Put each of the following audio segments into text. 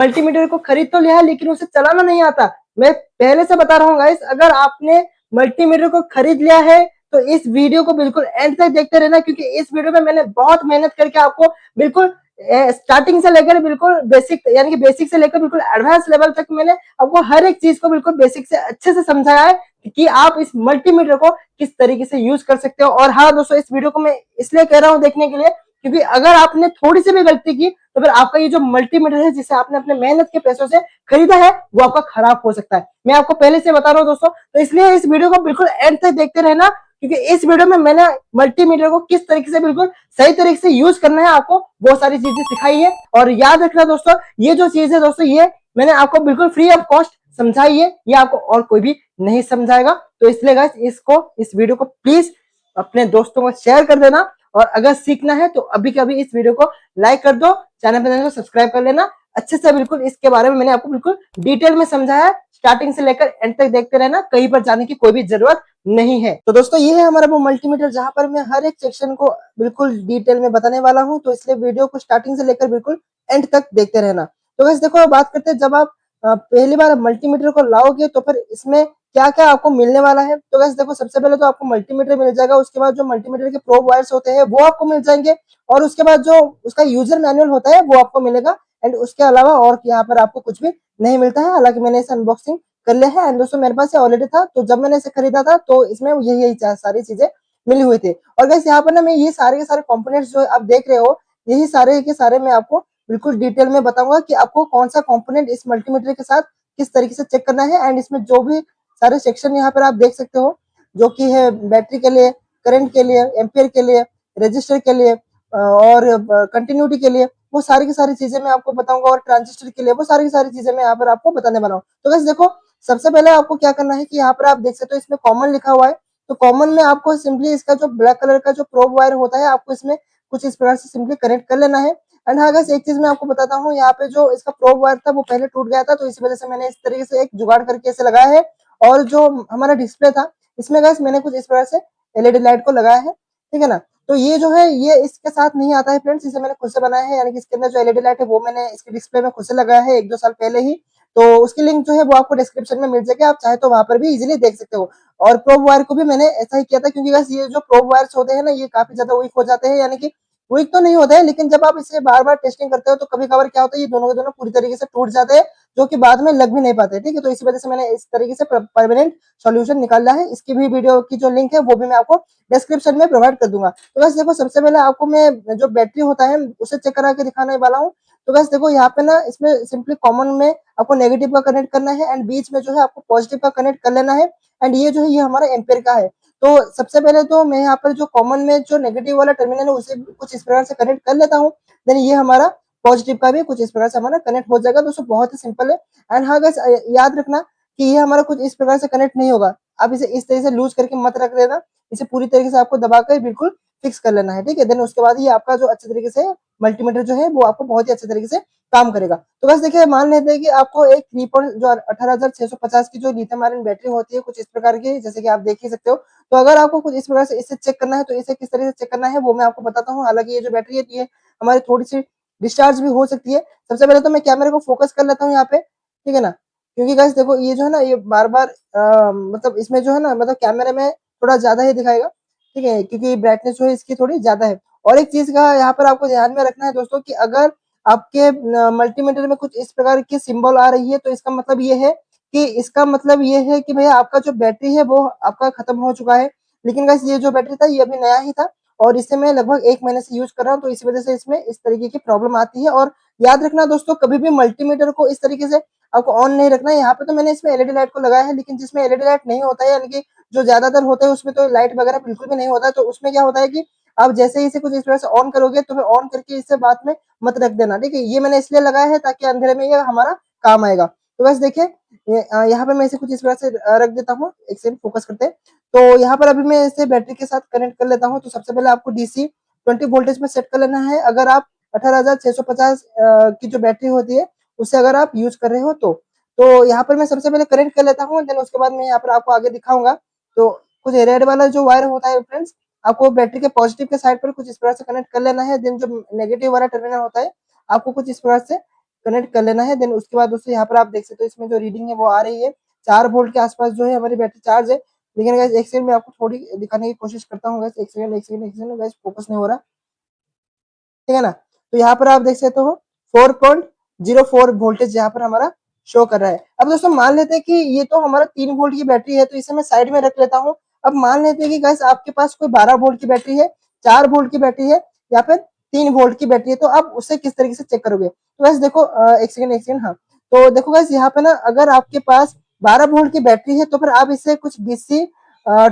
Multimeter को खरीद तो लिया है लेकिन उसे चलाना नहीं आता। मैं पहले से बता रहा हूँ गाइस, अगर आपने मल्टीमीटर को खरीद लिया है तो इस वीडियो को बिल्कुल एंड तक देखते रहना, क्योंकि इस वीडियो में मैंने बहुत मेहनत करके आपको बिल्कुल स्टार्टिंग से लेकर बिल्कुल बेसिक, यानी कि बेसिक से लेकर बिल्कुल एडवांस लेवल तक मैंने आपको हर एक चीज को बिल्कुल बेसिक से अच्छे से समझाया है कि आप इस मल्टीमीटर को किस तरीके से यूज कर सकते हो। और हाँ दोस्तों, इस वीडियो को मैं इसलिए कह रहा हूँ देखने के लिए, क्योंकि अगर आपने थोड़ी सी भी गलती की तो फिर आपका ये जो मल्टीमीटर है जिसे आपने अपने मेहनत के पैसों से खरीदा है वो आपका खराब हो सकता है। मैं आपको पहले से बता रहा हूँ दोस्तों, तो इसलिए इस वीडियो को बिल्कुल एंड तक देखते रहना, क्योंकि इस वीडियो में मैंने मल्टीमीटर को किस तरीके से बिल्कुल सही तरीके से यूज करना है आपको बहुत सारी चीजें सिखाई है। और याद रखना दोस्तों, ये जो चीज है दोस्तों, ये मैंने आपको बिल्कुल फ्री ऑफ कॉस्ट समझाई है, ये आपको और कोई भी नहीं समझाएगा। तो इसलिए गाइस, इस वीडियो को प्लीज अपने दोस्तों को शेयर कर देना, और अगर सीखना है तो अभी के अभी इस वीडियो को लाइक कर दो, चैनल पर सब्सक्राइब कर लेना अच्छे से। बिल्कुल इसके बारे में मैंने आपको बिल्कुल डिटेल में समझाया है, स्टार्टिंग से लेकर एंड तक देखते रहना, कहीं पर जाने की कोई भी जरूरत नहीं है। तो दोस्तों, ये है हमारा वो मल्टीमीटर जहां पर मैं हर एक सेक्शन को बिल्कुल डिटेल में बताने वाला हूं, तो इसलिए वीडियो को स्टार्टिंग से लेकर बिल्कुल एंड तक देखते रहना। तो वैसे देखो, बात करते हैं जब आप पहली बार मल्टीमीटर को लाओगे तो फिर इसमें क्या क्या आपको मिलने वाला है। तो वैसे देखो, सबसे पहले तो आपको मल्टीमीटर मिल जाएगा, उसके बाद जो मल्टीमीटर के प्रोब वायर्स होते हैं वो आपको मिल जाएंगे, और उसके बाद जो उसका यूजर मैनुअल होता है वो आपको मिलेगा। एंड उसके अलावा और यहाँ पर आपको कुछ भी नहीं मिलता है। हालांकि मैंने इसे अनबॉक्सिंग कर लिया है, एंड दोस्तों मेरे पास ऑलरेडी था, तो जब मैंने इसे खरीदा था तो इसमें यही यही सारी चीजें मिली हुई थी। और गैस यहाँ पर ना मैं ये सारे के सारे कंपोनेंट्स जो आप देख रहे हो, यही सारे के सारे मैं आपको बिल्कुल डिटेल में बताऊंगा कि आपको कौन सा कंपोनेंट इस मल्टीमीटर के साथ किस तरीके से चेक करना है। एंड इसमें जो भी सारे सेक्शन यहाँ पर आप देख सकते हो, जो कि है बैटरी के लिए, करंट के लिए, एम्पियर के लिए, रजिस्टर के लिए, और कंटिन्यूटी के लिए, वो सारी की सारी चीजें मैं आपको बताऊंगा, और ट्रांजिस्टर के लिए वो सारी की सारी चीजें मैं यहाँ पर आपको बताने वाला हूँ। तो बस देखो, सबसे पहले आपको क्या करना है कि यहाँ पर आप देख सकते हो इसमें कॉमन लिखा हुआ है। तो कॉमन में आपको सिंपली इसका जो ब्लैक कलर का जो प्रोब वायर होता है, आपको इसमें कुछ इस प्रकार से सिंपली कनेक्ट कर लेना है। एंड हाँ गाइस, एक चीज मैं आपको बताता हूँ, यहाँ पे जो इसका प्रोब वायर था वो पहले टूट गया था, तो इसी वजह से मैंने इस तरीके से एक जुगाड़ करके इसे लगाया है। और जो हमारा डिस्प्ले था, इसमें गाइस मैंने कुछ इस प्रकार से एलईडी लाइट को लगाया है, ठीक है ना। तो ये जो है ये इसके साथ नहीं आता है फ्रेंड्स, इसे मैंने खुद से बनाया है, यानी कि इसके अंदर जो एलईडी लाइट है वो मैंने इसके डिस्प्ले में खुद से लगाया है 1-2 साल पहले ही। तो उसकी लिंक जो है वो आपको डिस्क्रिप्शन में मिल जाएगी, आप चाहे तो वहां पर भी इजीली देख सकते हो। और प्रोब वायर को भी मैंने ऐसा ही किया था, क्योंकि बस ये जो प्रोब वायर्स होते हैं ना, ये काफी ज्यादा वीक हो जाते हैं, यानी कि वीक तो नहीं होते हैं, लेकिन जब आप इसे बार बार टेस्टिंग करते हो तो कभी कभार क्या होता है, ये दोनों के दोनों पूरी तरीके से टूट जाते हैं, जो कि बाद में लग भी नहीं पाते, ठीक है। तो इसी वजह से मैंने इस तरीके से परमानेंट सॉल्यूशन निकाला है। इसकी भी वीडियो की जो लिंक है वो भी मैं आपको डिस्क्रिप्शन में प्रोवाइड कर दूंगा। तो बस देखो, सबसे पहले आपको मैं जो बैटरी होता है उसे चेक करा के दिखाने वाला हूँ। तो बस देखो, यहाँ पे ना इसमें सिंपली कॉमन में आपको नेगेटिव का कनेक्ट करना है, एंड बीच में जो है आपको पॉजिटिव का कनेक्ट कर लेना है। एंड ये जो है ये हमारा एम्पेयर का है। तो सबसे पहले तो मैं यहाँ पर जो कॉमन में जो नेगेटिव वाला टर्मिनल है उसे कुछ इस प्रकार से कनेक्ट कर लेता हूँ। देन ये हमारा पॉजिटिव का भी कुछ इस प्रकार से हमारा कनेक्ट हो जाएगा। दोस्तों बहुत ही सिंपल है। एंड हाँ गाइस, याद रखना कि ये हमारा कुछ इस प्रकार से कनेक्ट नहीं होगा, आप इसे इस तरीके से लूज करके मत रख देना, इसे पूरी तरीके से आपको दबाकर बिल्कुल फिक्स कर लेना है, ठीक है। देन उसके बाद ये आपका जो अच्छे तरीके से मल्टीमीटर जो है वो आपको बहुत ही अच्छे तरीके से काम करेगा। तो बस देखिए, मान लेते हैं कि आपको एक 3 पॉइंट जो 18,650 की जो लिथियम आयरन बैटरी होती है कुछ इस प्रकार की, जैसे कि आप देख ही सकते हो। तो अगर आपको कुछ इस प्रकार से इसे चेक करना है तो इसे किस तरीके से चेक करना है वो मैं आपको बताता हूँ। हालांकि ये जो बैटरी है ये हमारी थोड़ी सी डिस्चार्ज भी हो सकती है। सबसे पहले तो मैं कैमरे को फोकस कर लेता हूँ यहाँ पे, ठीक है ना, क्योंकि गाइस देखो ये जो है ना ये बार बार मतलब इसमें जो है ना, मतलब कैमरे में थोड़ा ज्यादा ही दिखाएगा, ठीक है, क्योंकि ब्राइटनेस जो है इसकी थोड़ी ज्यादा है। और एक चीज का यहाँ पर आपको ध्यान में रखना है दोस्तों, कि अगर आपके मल्टीमीटर में कुछ इस प्रकार की सिंबल आ रही है तो इसका मतलब ये है कि भैया आपका जो बैटरी है वो आपका खत्म हो चुका है। लेकिन गाइस ये जो बैटरी था ये अभी नया ही था, और इसे मैं लगभग 1 महीने से यूज कर रहा हूँ, तो इसी वजह से इसमें इस तरीके की प्रॉब्लम आती है। और याद रखना दोस्तों, कभी भी मल्टीमीटर को इस तरीके से आपको ऑन नहीं रखना है। यहाँ पे तो मैंने इसमें एलईडी लाइट को लगाया है, लेकिन जिसमें एलईडी लाइट नहीं होता है, यानी कि जो ज्यादातर होते हैं उसमें तो लाइट वगैरह बिल्कुल भी नहीं होता है। तो उसमें क्या होता है कि आप जैसे ही इसे कुछ इस तरह से ऑन करोगे तो फिर ऑन करके इसे बाद में मत रख देना, ठीक है। ये मैंने इसलिए लगाया है ताकि अंधेरे में ये हमारा काम आएगा। तो बस देखिए, यहाँ पे मैं इसे कुछ इस तरह से रख देता हूँ। एक सेकंड फोकस करते हैं। तो यहाँ पर अभी मैं इसे बैटरी के साथ कनेक्ट कर लेता हूँ। तो सबसे पहले आपको डीसी 20 वोल्टेज में सेट कर लेना है, अगर आप 18,650 की जो बैटरी होती है उससे अगर आप यूज कर रहे हो तो यहाँ पर मैं सबसे पहले कनेक्ट कर लेता हूँ। देन उसके बाद मैं यहाँ पर आपको आगे दिखाऊंगा। तो कुछ रेड वाला जो वायर होता है फ्रेंड्स, आपको बैटरी के पॉजिटिव के साइड पर कुछ इस प्रकार से कनेक्ट कर लेना है। देन जो नेगेटिव वाला टर्मिनल होता है आपको कुछ इस प्रकार से कनेक्ट कर लेना है। देन उसके बाद दोस्तों यहाँ पर आप देख सकते हो इसमें जो रीडिंग है वो आ रही है 4 वोल्ट के आसपास जो है हमारी बैटरी चार्ज है। लेकिन गाइस एक सेकंड मैं आपको थोड़ी दिखाने की कोशिश करता हूँ गाइस, एक सेकंड गाइस, फोकस नहीं हो रहा, ठीक है ना। तो यहाँ पर आप देख सकते हो 4.04 वोल्टेज यहाँ पर हमारा शो कर रहा है। अब दोस्तों मान लेते हैं कि ये तो हमारा 3 वोल्ट की बैटरी है, तो इसे मैं साइड में रख लेता हूँ। अब मान लेते हैं कि गाइस आपके पास कोई 12 वोल्ट की बैटरी है, 4 वोल्ट की बैटरी है या फिर 3 वोल्ट की बैटरी है, तो आप उसे किस तरीके से चेक करोगे। तो गाइस देखो एक सेकंड हाँ, तो देखो गाइस यहाँ पे ना अगर आपके पास 12 वोल्ट की बैटरी है तो फिर आप इसे कुछ डीसी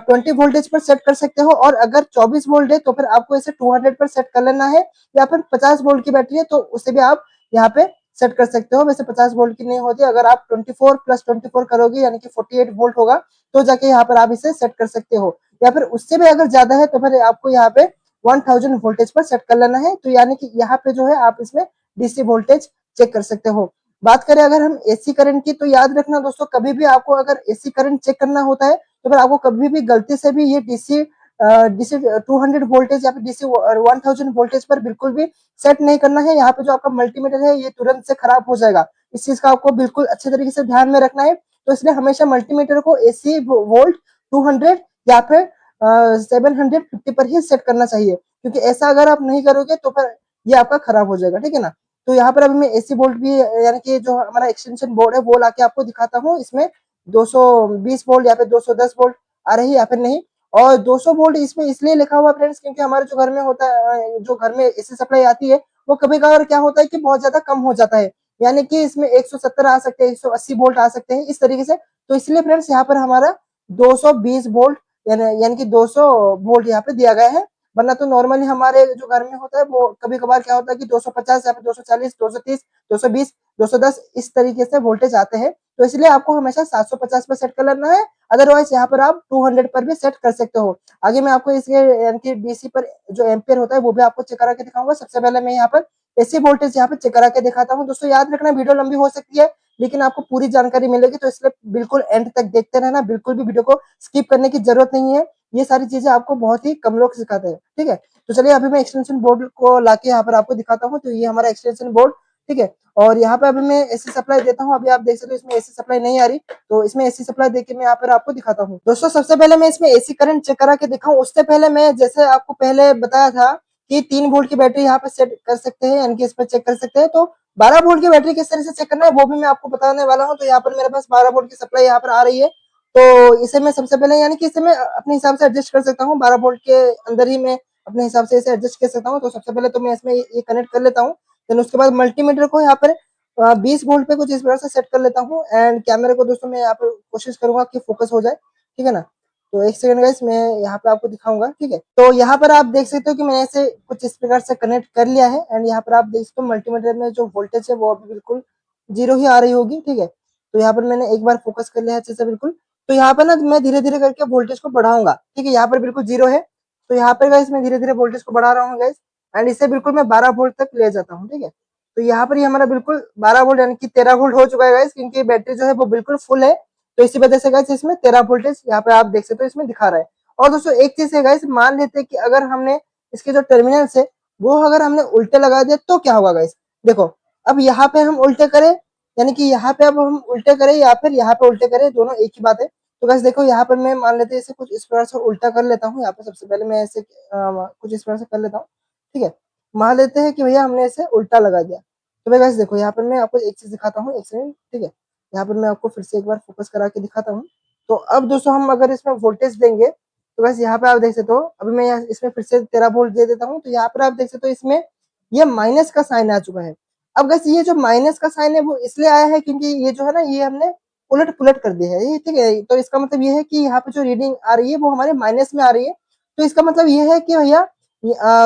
20 वोल्टेज पर सेट कर सकते हो, और अगर 24 वोल्ट है तो फिर आपको इसे 200 पर सेट कर लेना है, या फिर 50 वोल्ट की बैटरी है तो उसे भी आप यहाँ पे सेट कर सकते हो। वैसे 50 वोल्ट की नहीं होती, अगर आप 24 प्लस 24 करोगे यानी कि 48 वोल्ट होगा, तो जाके यहाँ पर आप इसे सेट कर सकते हो, या फिर उससे भी अगर ज्यादा है तो फिर आपको यहाँ पे 1000 वोल्टेज पर सेट कर लेना है। तो यानी कि यहाँ पे जो है आप इसमें डीसी वोल्टेज चेक कर सकते हो। बात करें अगर हम एसी करंट की, तो याद रखना दोस्तों कभी भी आपको अगर एसी करंट चेक करना होता है तो फिर आपको कभी भी गलती से भी ये डीसी डीसी 200 वोल्टेज या फिर डीसी 1000 वोल्टेज पर बिल्कुल भी सेट नहीं करना है। यहाँ पे जो आपका मल्टीमीटर है ये तुरंत से खराब हो जाएगा, इस चीज का आपको बिल्कुल अच्छे तरीके से ध्यान में रखना है। तो इसलिए हमेशा मल्टीमीटर को एसी वोल्ट 200 या फिर 750 पर ही सेट करना चाहिए, क्योंकि ऐसा अगर आप नहीं करोगे तो फिर ये आपका खराब हो जाएगा, ठीक है ना। तो यहाँ पर अभी मैं एसी वोल्ट भी यानी कि जो हमारा एक्सटेंशन बोर्ड है वो लाके आपको दिखाता हूँ। इसमें 220 वोल्ट या फिर 210 वोल्ट आ रही है या फिर नहीं। और 200 वोल्ट इसमें इसलिए लिखा हुआ फ्रेंड्स क्योंकि हमारे जो घर में होता है, जो घर में एसी सप्लाई आती है वो कभी कभार क्या होता है कि बहुत ज्यादा कम हो जाता है, यानी कि इसमें 170 आ सकते हैं, 180 वोल्ट आ सकते हैं इस तरीके से। तो इसलिए फ्रेंड्स यहाँ पर हमारा 220 वोल्ट यानी कि 200 वोल्ट यहाँ पे दिया गया है। वरना तो नॉर्मली हमारे जो घर में होता है वो कभी कभार क्या होता है कि 250 या फिर 240, 230, 220, 210 इस तरीके से वोल्टेज आते हैं। तो इसलिए आपको हमेशा 750 पर सेट कर लेना है, अदरवाइज यहाँ पर आप 200 पर भी सेट कर सकते हो। आगे मैं आपको इसके यानी कि डीसी पर जो एम्पियर होता है वो भी आपको चेक करा के दिखाऊंगा। सबसे पहले मैं यहाँ पर एसी वोल्टेज यहाँ पे चेक करा के दिखाता हूँ। दोस्तों याद रखना वीडियो लंबी हो सकती है लेकिन आपको पूरी जानकारी मिलेगी, तो इसलिए बिल्कुल एंड तक देखते रहना, बिल्कुल भी वीडियो को स्किप करने की जरूरत नहीं है। ये सारी चीजें आपको बहुत ही कम लोग सिखाते हैं, ठीक है। तो चलिए अभी मैं एक्सटेंशन बोर्ड को लाके यहाँ पर आपको दिखाता हूँ। तो ये हमारा एक्सटेंशन बोर्ड, ठीक है। और यहाँ पे अभी मैं एसी सप्लाई देता हूँ। अभी आप देख सकते हो इसमें एसी सप्लाई नहीं आ रही, तो इसमें एसी सप्लाई देके मैं यहाँ पर आपको दिखाता हूँ। दोस्तों सबसे पहले मैं इसमें एसी करंट चेक करा के दिखाऊं उससे पहले मैं जैसे आपको पहले बताया था कि 3 वोल्ट की बैटरी यहाँ पे सेट कर सकते हैं, यानी कि इस पर चेक कर सकते हैं। तो 12 वोल्ट की बैटरी किस तरह से चेक करना है वो भी मैं आपको बताने वाला हूँ। तो यहाँ पर मेरे पास 12 वोल्ट की सप्लाई यहाँ पर आ रही है, तो इसे मैं सबसे पहले यानी कि इसे मैं अपने हिसाब से एडजस्ट कर सकता हूँ। 12 वोल्ट के अंदर ही मैं अपने हिसाब से इसे एडजस्ट कर सकता हूँ। तो सबसे पहले तो मैं इसमें ये कनेक्ट कर लेता हूँ। देन उसके बाद मल्टीमीटर को यहाँ पर 20 वोल्ट पे कुछ इस प्रकार से सेट कर लेता हूँ। एंड कैमरे को दोस्तों मैं यहाँ पर कोशिश करूंगा कि फोकस हो जाए, ठीक है ना। तो एक सेकंड गाइस मैं यहाँ पे आपको दिखाऊंगा, ठीक है। तो यहाँ पर आप देख सकते हो कि मैंने इसे कुछ इस प्रकार से कनेक्ट कर लिया है। एंड यहाँ पर आप देख सकते हो मल्टीमीटर में जो वोल्टेज है वो अभी बिल्कुल 0 ही आ रही होगी, ठीक है। तो यहाँ पर मैंने एक बार फोकस कर लिया है अच्छे से बिल्कुल। तो यहाँ पर ना मैं धीरे धीरे करके वोल्टेज को बढ़ाऊंगा, ठीक है। यहाँ पर बिल्कुल 0 है, तो यहाँ पर गाइस मैं धीरे धीरे वोल्टेज को बढ़ा रहा हूँ गाइस। एंड इसे बिल्कुल मैं 12 वोल्ट तक ले जाता हूँ, ठीक है। तो यहाँ पर ये हमारा बिल्कुल 12 वोल्ट यानी कि 13 वोल्ट हो चुका है गाइस, क्योंकि बैटरी जो है वो बिल्कुल फुल है। तो इसी वजह से गाइस इसमें 13 वोल्टेज यहाँ पे आप देख सकते हो इसमें दिखा रहा है। और दोस्तों एक चीज है गाइस, मान लेते हैं कि अगर हमने इसके जो टर्मिनल्स है वो अगर हमने उल्टे लगा दिए तो क्या होगा गाइस। देखो अब यहाँ पे हम उल्टे करें, यानी कि यहाँ पे अब हम उल्टे करें या फिर यहाँ पे उल्टे करें, दोनों एक ही बात है। तो गाइस देखो यहाँ पर मैं मान लेते हैं इसे कुछ इस प्रकार से उल्टा कर लेता हूँ। यहाँ पे सबसे पहले मैं ऐसे कुछ इस प्रकार से कर लेता हूँ, ठीक है। मान लेते हैं कि भैया हमने इसे उल्टा लगा दिया। तो भाई गाइस देखो यहाँ पर मैं आपको एक चीज दिखाता हूँ, एक सेकंड, ठीक है। यहाँ पर मैं आपको फिर से एक बार फोकस करा के दिखाता हूँ। तो अब दोस्तों हम अगर इसमें वोल्टेज देंगे तो बस यहाँ पे आप देख सकते हो, अभी मैं इसमें फिर से 13 वोल्ट दे देता हूँ। तो यहाँ पर आप देख सकते हो इसमें ये माइनस का साइन आ चुका है। अब गैस ये जो माइनस का साइन है वो इसलिए आया है क्योंकि ये जो है ना ये हमने उलट पुलट कर दिया है ये, ठीक है। तो इसका मतलब ये है कि यहाँ पे जो रीडिंग आ रही है वो हमारे माइनस में आ रही है। तो इसका मतलब ये है कि भैया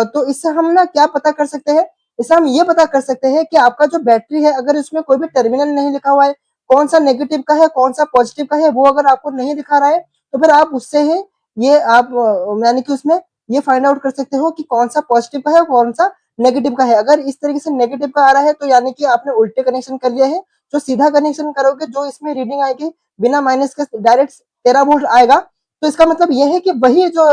तो इससे हम ना क्या पता कर सकते हैं, इससे हम ये पता कर सकते हैं कि आपका जो बैटरी है अगर उसमें कोई भी टर्मिनल नहीं लिखा हुआ है, कौन सा नेगेटिव का है कौन सा पॉजिटिव का है वो अगर आपको नहीं दिखा रहा है तो फिर आप उससे ही ये आप यानी कि उसमें ये फाइंड आउट कर सकते हो कि कौन सा पॉजिटिव का है कौन सा नेगेटिव का है। अगर इस तरीके से नेगेटिव का आ रहा है तो यानी कि आपने उल्टे कनेक्शन कर लिया है। जो सीधा कनेक्शन करोगे जो इसमें रीडिंग आएगी बिना माइनस के डायरेक्ट 13 वोल्ट आएगा। तो इसका मतलब यह है कि वही जो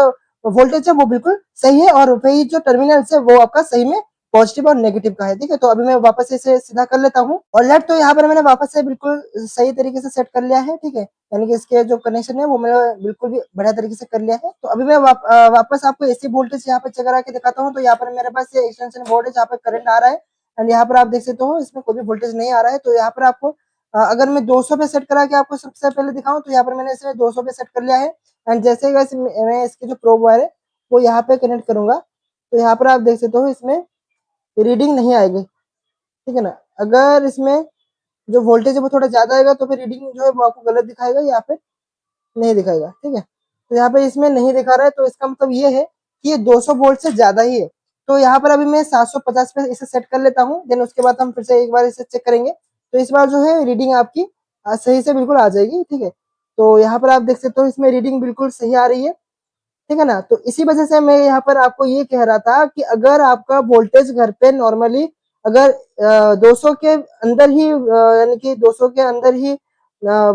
वोल्टेज है वो बिल्कुल सही है और वही जो टर्मिनल है वो आपका सही में पॉजिटिव और नेगेटिव का है। ठीक है, तो अभी मैं वापस से इसे सीधा कर लेता हूँ और लेफ्ट तो यहाँ पर मैंने वापस से बिल्कुल सही तरीके से सेट कर लिया है। ठीक है, यानी कि इसके जो कनेक्शन है वो मैंने बिल्कुल भी बढ़िया तरीके से कर लिया है। तो अभी मैं वापस आपको एसी वोल्टेज यहाँ पर चेक करा के दिखाता हूँ। तो यहाँ पर मेरे पास ये एक्सटेंशन बोर्ड है जहाँ पर करंट आ रहा है एंड यहाँ पर आप देख सकते हो इसमें कोई भी वोल्टेज नहीं आ रहा है। तो यहाँ पर आपको अगर मैं 200 पे सेट करा के आपको सबसे पहले दिखाऊं तो यहाँ पर मैंने इसे 200 पे सेट कर लिया है एंड जैसे ही मैं इसकी जो प्रोब वायर है वो यहाँ पे कनेक्ट करूंगा तो यहाँ पर आप देख सकते हो इसमें रीडिंग नहीं आएगी। ठीक है ना, अगर इसमें जो वोल्टेज है वो थोड़ा ज्यादा आएगा तो फिर रीडिंग जो है वो आपको गलत दिखाएगा, यहाँ पे नहीं दिखाएगा। ठीक है, तो यहाँ पे इसमें नहीं दिखा रहा है तो इसका मतलब ये है कि ये 200 वोल्ट से ज्यादा ही है। तो यहाँ पर अभी मैं 750 पे इसे सेट कर लेता हूँ, देन उसके बाद हम फिर से एक बार इसे चेक करेंगे। तो इस बार जो है रीडिंग आपकी सही से बिल्कुल आ जाएगी। ठीक है, तो यहाँ पर आप देख सकते हो इसमें रीडिंग बिल्कुल सही आ रही है। ठीक है ना, तो इसी वजह से मैं यहाँ पर आपको ये कह रहा था कि अगर आपका वोल्टेज घर पे नॉर्मली अगर 200 के अंदर ही यानी कि 200 के अंदर ही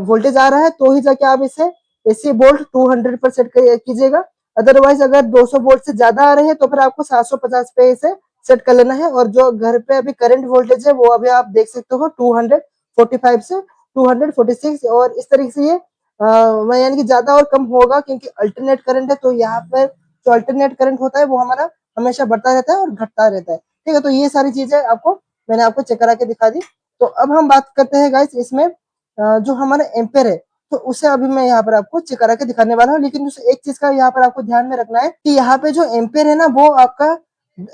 वोल्टेज आ रहा है तो ही जाके आप इसे एसी वोल्ट 200 पर सेट कीजिएगा। अदरवाइज अगर 200 वोल्ट से ज्यादा आ रहे हैं तो फिर आपको 750 पे इसे सेट कर लेना है। और जो घर पे अभी करंट वोल्टेज है वो अभी आप देख सकते हो 245 से 246 और इस तरीके से ये यानी कि ज्यादा और कम होगा क्योंकि अल्टरनेट करंट है। तो यहाँ पर जो अल्टरनेट करंट होता है वो हमारा हमेशा बढ़ता रहता है और घटता रहता है। ठीक है, तो ये सारी चीजें आपको मैंने आपको चेक करा के दिखा दी। तो अब हम बात करते हैं गाइस इसमें जो हमारा एम्पेयर है तो उसे अभी मैं यहाँ पर आपको चेक करा के दिखाने वाला हूँ। लेकिन एक चीज का यहाँ पर आपको ध्यान में रखना है कि यहाँ पे जो एम्पेयर है ना वो आपका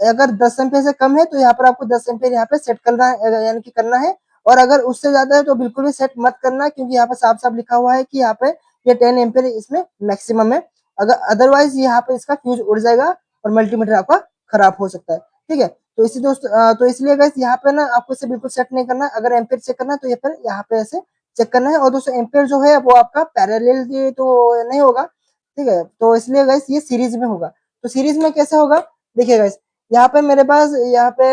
अगर 10 एम्पेयर से कम है तो यहाँ पर आपको 10 एम्पेयर यहाँ पे सेट करना है यानी कि करना है। और अगर उससे ज्यादा है तो बिल्कुल भी सेट मत करना क्योंकि यहाँ पे साफ साफ लिखा हुआ है कि यहाँ पे ये 10 एम्पेयर इसमें मैक्सिमम है। अगर अदरवाइज यहाँ पे इसका फ्यूज उड़ जाएगा और मल्टीमीटर आपका खराब हो सकता है। ठीक है, तो इसी दोस्त तो इसलिए गाइस यहाँ पे ना आपको इसे बिल्कुल सेट नहीं करना। अगर एम्पेयर चेक करना है तो ये फिर यहाँ पे ऐसे चेक करना है। और दोस्तों एम्पेयर जो है वो आपका पैरेलल तो नहीं होगा। ठीक है, तो इसलिए गाइस ये सीरीज में होगा। तो सीरीज में कैसे होगा, देखिए गाइस यहाँ पे मेरे पास यहाँ पे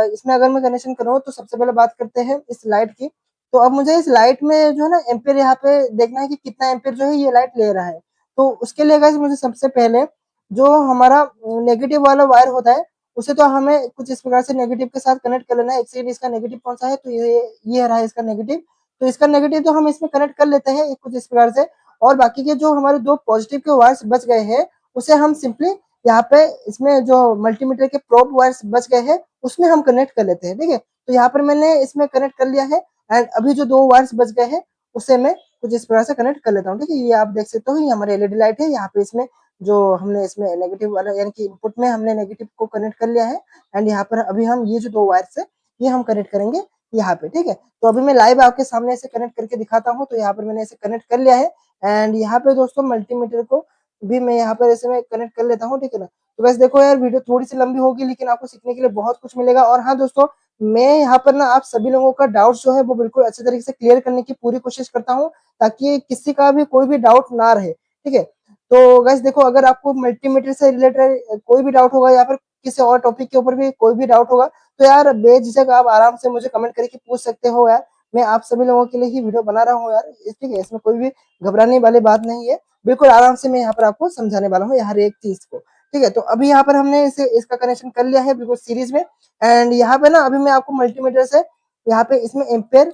इसमें अगर मैं कनेक्शन करूँ तो सबसे पहले बात करते हैं इस लाइट की। तो अब मुझे इस लाइट में जो है ना एम्पेयर यहाँ पे देखना है कि कितना एम्पेयर जो है ये लाइट ले रहा है। तो उसके लिए गाइस मुझे सबसे पहले जो हमारा नेगेटिव वाला वायर होता है उसे तो हमें कुछ इस प्रकार से नेगेटिव के साथ कनेक्ट कर लेना है। एक सेकंड, इसका नेगेटिव कौन सा है, तो ये रहा है इसका नेगेटिव। तो इसका नेगेटिव तो हम इसमें कनेक्ट कर लेते हैं कुछ इस प्रकार से। और बाकी के जो हमारे दो पॉजिटिव के वायर्स बच गए हैं उसे हम सिंपली यहाँ पे इसमें जो मल्टीमीटर के प्रोब वायर्स बच गए हैं उसमें हम कनेक्ट कर लेते हैं। ठीक है, तो यहाँ पर मैंने इसमें कनेक्ट कर लिया है एंड अभी जो दो वायर्स बच गए हैं उसे मैं कुछ इस प्रकार से कनेक्ट कर लेता हूँ। ठीक है, ये आप देख सकते हो ये हमारी एलईडी लाइट है। यहाँ पे इसमें जो हमने इसमें नेगेटिव वाला यानी कि इनपुट में हमने नेगेटिव को कनेक्ट कर लिया है एंड यहाँ पर अभी हम ये जो दो वायर्स है ये हम कनेक्ट करेंगे यहाँ पे। ठीक है, तो अभी मैं लाइव आपके सामने इसे कनेक्ट करके दिखाता हूँ। तो यहाँ पर मैंने इसे कनेक्ट कर लिया है एंड यहाँ पे दोस्तों मल्टीमीटर को भी मैं यहाँ पर ऐसे में कनेक्ट कर लेता हूँ। ठीक है ना, तो बस देखो यार वीडियो थोड़ी सी लंबी होगी लेकिन आपको सीखने के लिए बहुत कुछ मिलेगा। और हाँ दोस्तों, मैं यहाँ पर ना आप सभी लोगों का डाउट जो है वो बिल्कुल अच्छे तरीके से क्लियर करने की पूरी कोशिश करता हूँ ताकि किसी का भी कोई भी डाउट ना रहे। ठीक है, तो गैस देखो अगर आपको मल्टीमीटर से रिलेटेड कोई भी डाउट होगा या फिर किसी और टॉपिक के ऊपर भी कोई भी डाउट होगा तो यार बेझिझक आप आराम से मुझे कमेंट करके पूछ सकते हो यार। मैं आप सभी लोगों के लिए ही वीडियो बना रहा हूँ यार। ठीक है, इसमें कोई भी घबराने वाली बात नहीं है, बिल्कुल आराम से मैं यहाँ पर आपको समझाने वाला हूँ हर एक चीज को। ठीक है, तो अभी यहाँ पर हमने इसे इसका कनेक्शन कर लिया है बिल्कुल सीरीज में एंड यहाँ पे ना अभी मैं आपको मल्टीमीटर से यहाँ पे इसमें एम्पेयर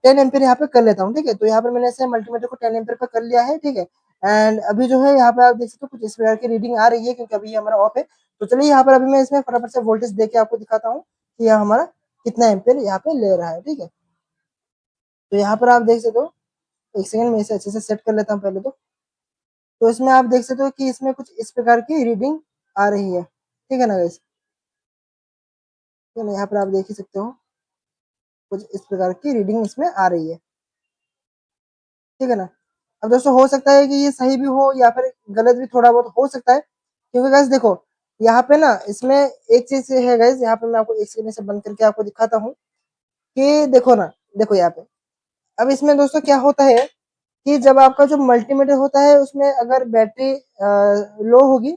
10 एम्पेयर यहाँ पे कर लेता हूँ। ठीक है, तो यहाँ पर मैंने इसे मल्टीमीटर को 10 एम्पेयर पे कर लिया है। ठीक है, एंड अभी जो है यहाँ पे आप देख सकते हो कुछ इस प्रकार की रीडिंग आ रही है क्योंकि अभी हमारा ऑफ है। तो चलिए यहाँ पर अभी मैं इसमें फटाफट से वोल्टेज दे के आपको दिखाता हूँ कि यह हमारा कितना एम्पेयर यहाँ पे ले रहा है। ठीक है, तो यहाँ पर आप देख सकते हो, एक सेकंड में इसे अच्छे से सेट कर लेता हूँ पहले तो इसमें आप देख सकते हो कि इसमें कुछ इस प्रकार की रीडिंग आ रही है। ठीक है ना गाइस, यहाँ पर आप देख ही सकते हो कुछ इस प्रकार की रीडिंग इसमें आ रही है। ठीक है ना, अब दोस्तों हो सकता है कि ये सही भी हो या फिर गलत भी थोड़ा बहुत हो सकता है क्योंकि गाइस देखो यहाँ पे ना इसमें एक चीज है गाइस, यहाँ पे मैं आपको एक सेकंड से बंद करके आपको दिखाता हूँ कि देखो ना, देखो यहाँ पे अब इसमें दोस्तों क्या होता है कि जब आपका जो मल्टीमीटर होता है उसमें अगर बैटरी लो होगी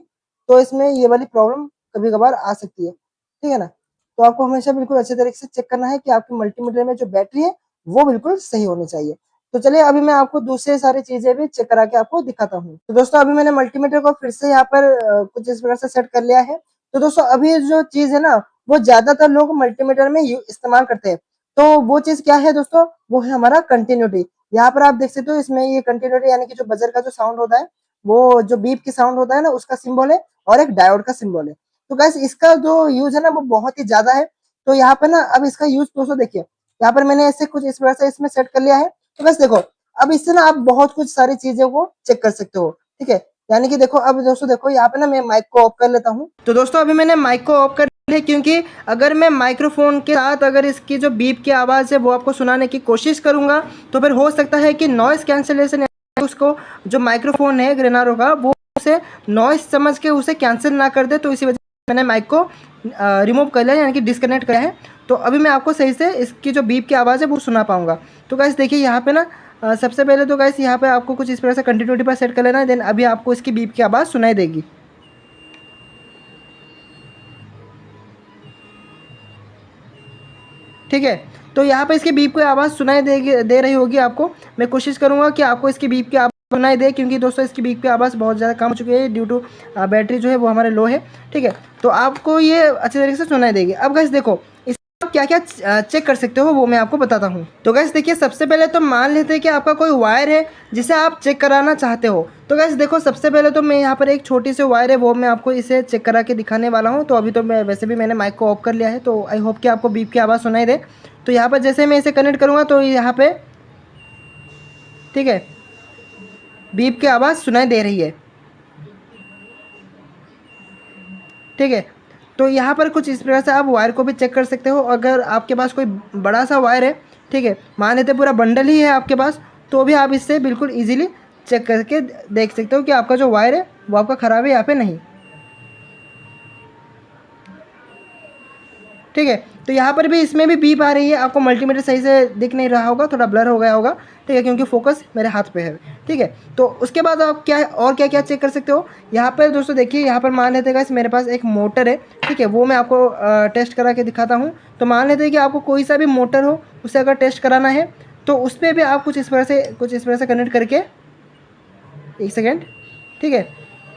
तो इसमें ये वाली प्रॉब्लम कभी कभार आ सकती है। ठीक है ना, तो आपको हमेशा बिल्कुल अच्छे तरीके से चेक करना है कि आपके मल्टीमीटर में जो बैटरी है वो बिल्कुल सही होनी चाहिए। तो चलिए अभी मैं आपको दूसरी सारी चीजें भी चेक करा के आपको दिखाता हूँ। तो दोस्तों अभी मैंने मल्टीमीटर को फिर से यहाँ पर कुछ इस प्रकार से सेट कर लिया है। तो दोस्तों अभी जो चीज है ना वो ज्यादातर लोग मल्टीमीटर में इस्तेमाल करते हैं। तो वो चीज क्या है दोस्तों, वो है हमारा कंटिन्यूटी। यहाँ पर आप देख सकते हो, इसमें ये कंटिन्यूटी यानी कि जो बजर का जो साउंड होता है, वो जो बीप की साउंड होता है ना, उसका सिंबल है, और एक डायोड का सिंबल है। तो गैस इसका जो यूज है ना, वो बहुत ही ज्यादा है। तो यहाँ पे ना अब इसका यूज दोस्तों देखिए, यहाँ पर मैंने ऐसे कुछ इस प्रकार से इसमें सेट कर लिया है। तो बस देखो, अब इससे ना आप बहुत कुछ सारी चीजों को चेक कर सकते हो, ठीक है। यानी कि देखो, अब दोस्तों देखो, यहाँ पे ना मैं माइक को ऑफ कर लेता हूँ। तो दोस्तों अभी मैंने माइक को ऑफ कर लिया है, क्योंकि अगर मैं माइक्रोफोन के साथ अगर इसकी जो बीप की आवाज़ है वो आपको सुनाने की कोशिश करूंगा, तो फिर हो सकता है कि नॉइस कैंसिलेशन उसको, जो माइक्रोफोन है ग्रेनारो का, वो उसे नॉइस समझ के उसे कैंसिल ना कर दे। तो इसी वजह से मैंने माइक को रिमूव कर लिया, यानी कि डिस्कनेक्ट किया है। तो अभी मैं आपको सही से इसकी जो बीप की आवाज़ है वो सुना पाऊंगा। तो गाइस देखिए, यहाँ पे ना सबसे पहले तो गाइस यहाँ पे आपको कुछ इस तरह से कंटिन्यूटी पर सेट कर लेना है, देन अभी आपको इसकी बीप की आवाज़ सुनाई देगी। ठीक है, तो यहाँ पे इसकी बीप की आवाज़ सुनाई दे रही होगी आपको। मैं कोशिश करूँगा कि आपको इसकी बीप की आवाज़ सुनाई दे, क्योंकि दोस्तों इसकी बीप की आवाज़ बहुत ज़्यादा कम हो चुकी है ड्यू टू बैटरी जो है वो हमारे लो है। ठीक है, तो आपको ये अच्छे तरीके से सुनाई देगी। अब गाइस देखो, क्या क्या चेक कर सकते हो वो मैं आपको बताता हूँ। तो गैस देखिए, सबसे पहले तो मान लेते हैं कि आपका कोई वायर है जिसे आप चेक कराना चाहते हो। तो गैस देखो, सबसे पहले तो मैं यहाँ पर एक छोटी सी वायर है, वो मैं आपको इसे चेक करा के दिखाने वाला हूँ। तो अभी तो मैं वैसे भी मैंने माइक को ऑफ कर लिया है, तो आई होप कि आपको बीप की आवाज़ सुनाई दे। तो यहाँ पर जैसे मैं इसे कनेक्ट करूँगा तो यहाँ पे, ठीक है, बीप की आवाज़ सुनाई दे रही है। ठीक है, तो यहाँ पर कुछ इस प्रकार से आप वायर को भी चेक कर सकते हो। अगर आपके पास कोई बड़ा सा वायर है, ठीक है, मान लेते पूरा बंडल ही है आपके पास, तो भी आप इससे बिल्कुल इजीली चेक करके देख सकते हो कि आपका जो वायर है वो आपका ख़राब है या पे नहीं। ठीक है, तो यहाँ पर भी इसमें भी बीप आ रही है। आपको मल्टीमीटर सही से दिख नहीं रहा होगा, थोड़ा ब्लर हो गया होगा, ठीक है, क्योंकि फोकस मेरे हाथ पे है। ठीक है, तो उसके बाद आप क्या और क्या क्या चेक कर सकते हो। यहाँ पर दोस्तों देखिए, यहाँ पर मान लेते हैं मेरे पास एक मोटर है, ठीक है, वो मैं आपको टेस्ट करा के दिखाता हूँ। तो मान लेते हैं कि आपको कोई सा भी मोटर हो, उसे अगर टेस्ट कराना है तो उस पर भी आप कुछ इस तरह से कनेक्ट करके, एक सेकेंड, ठीक है,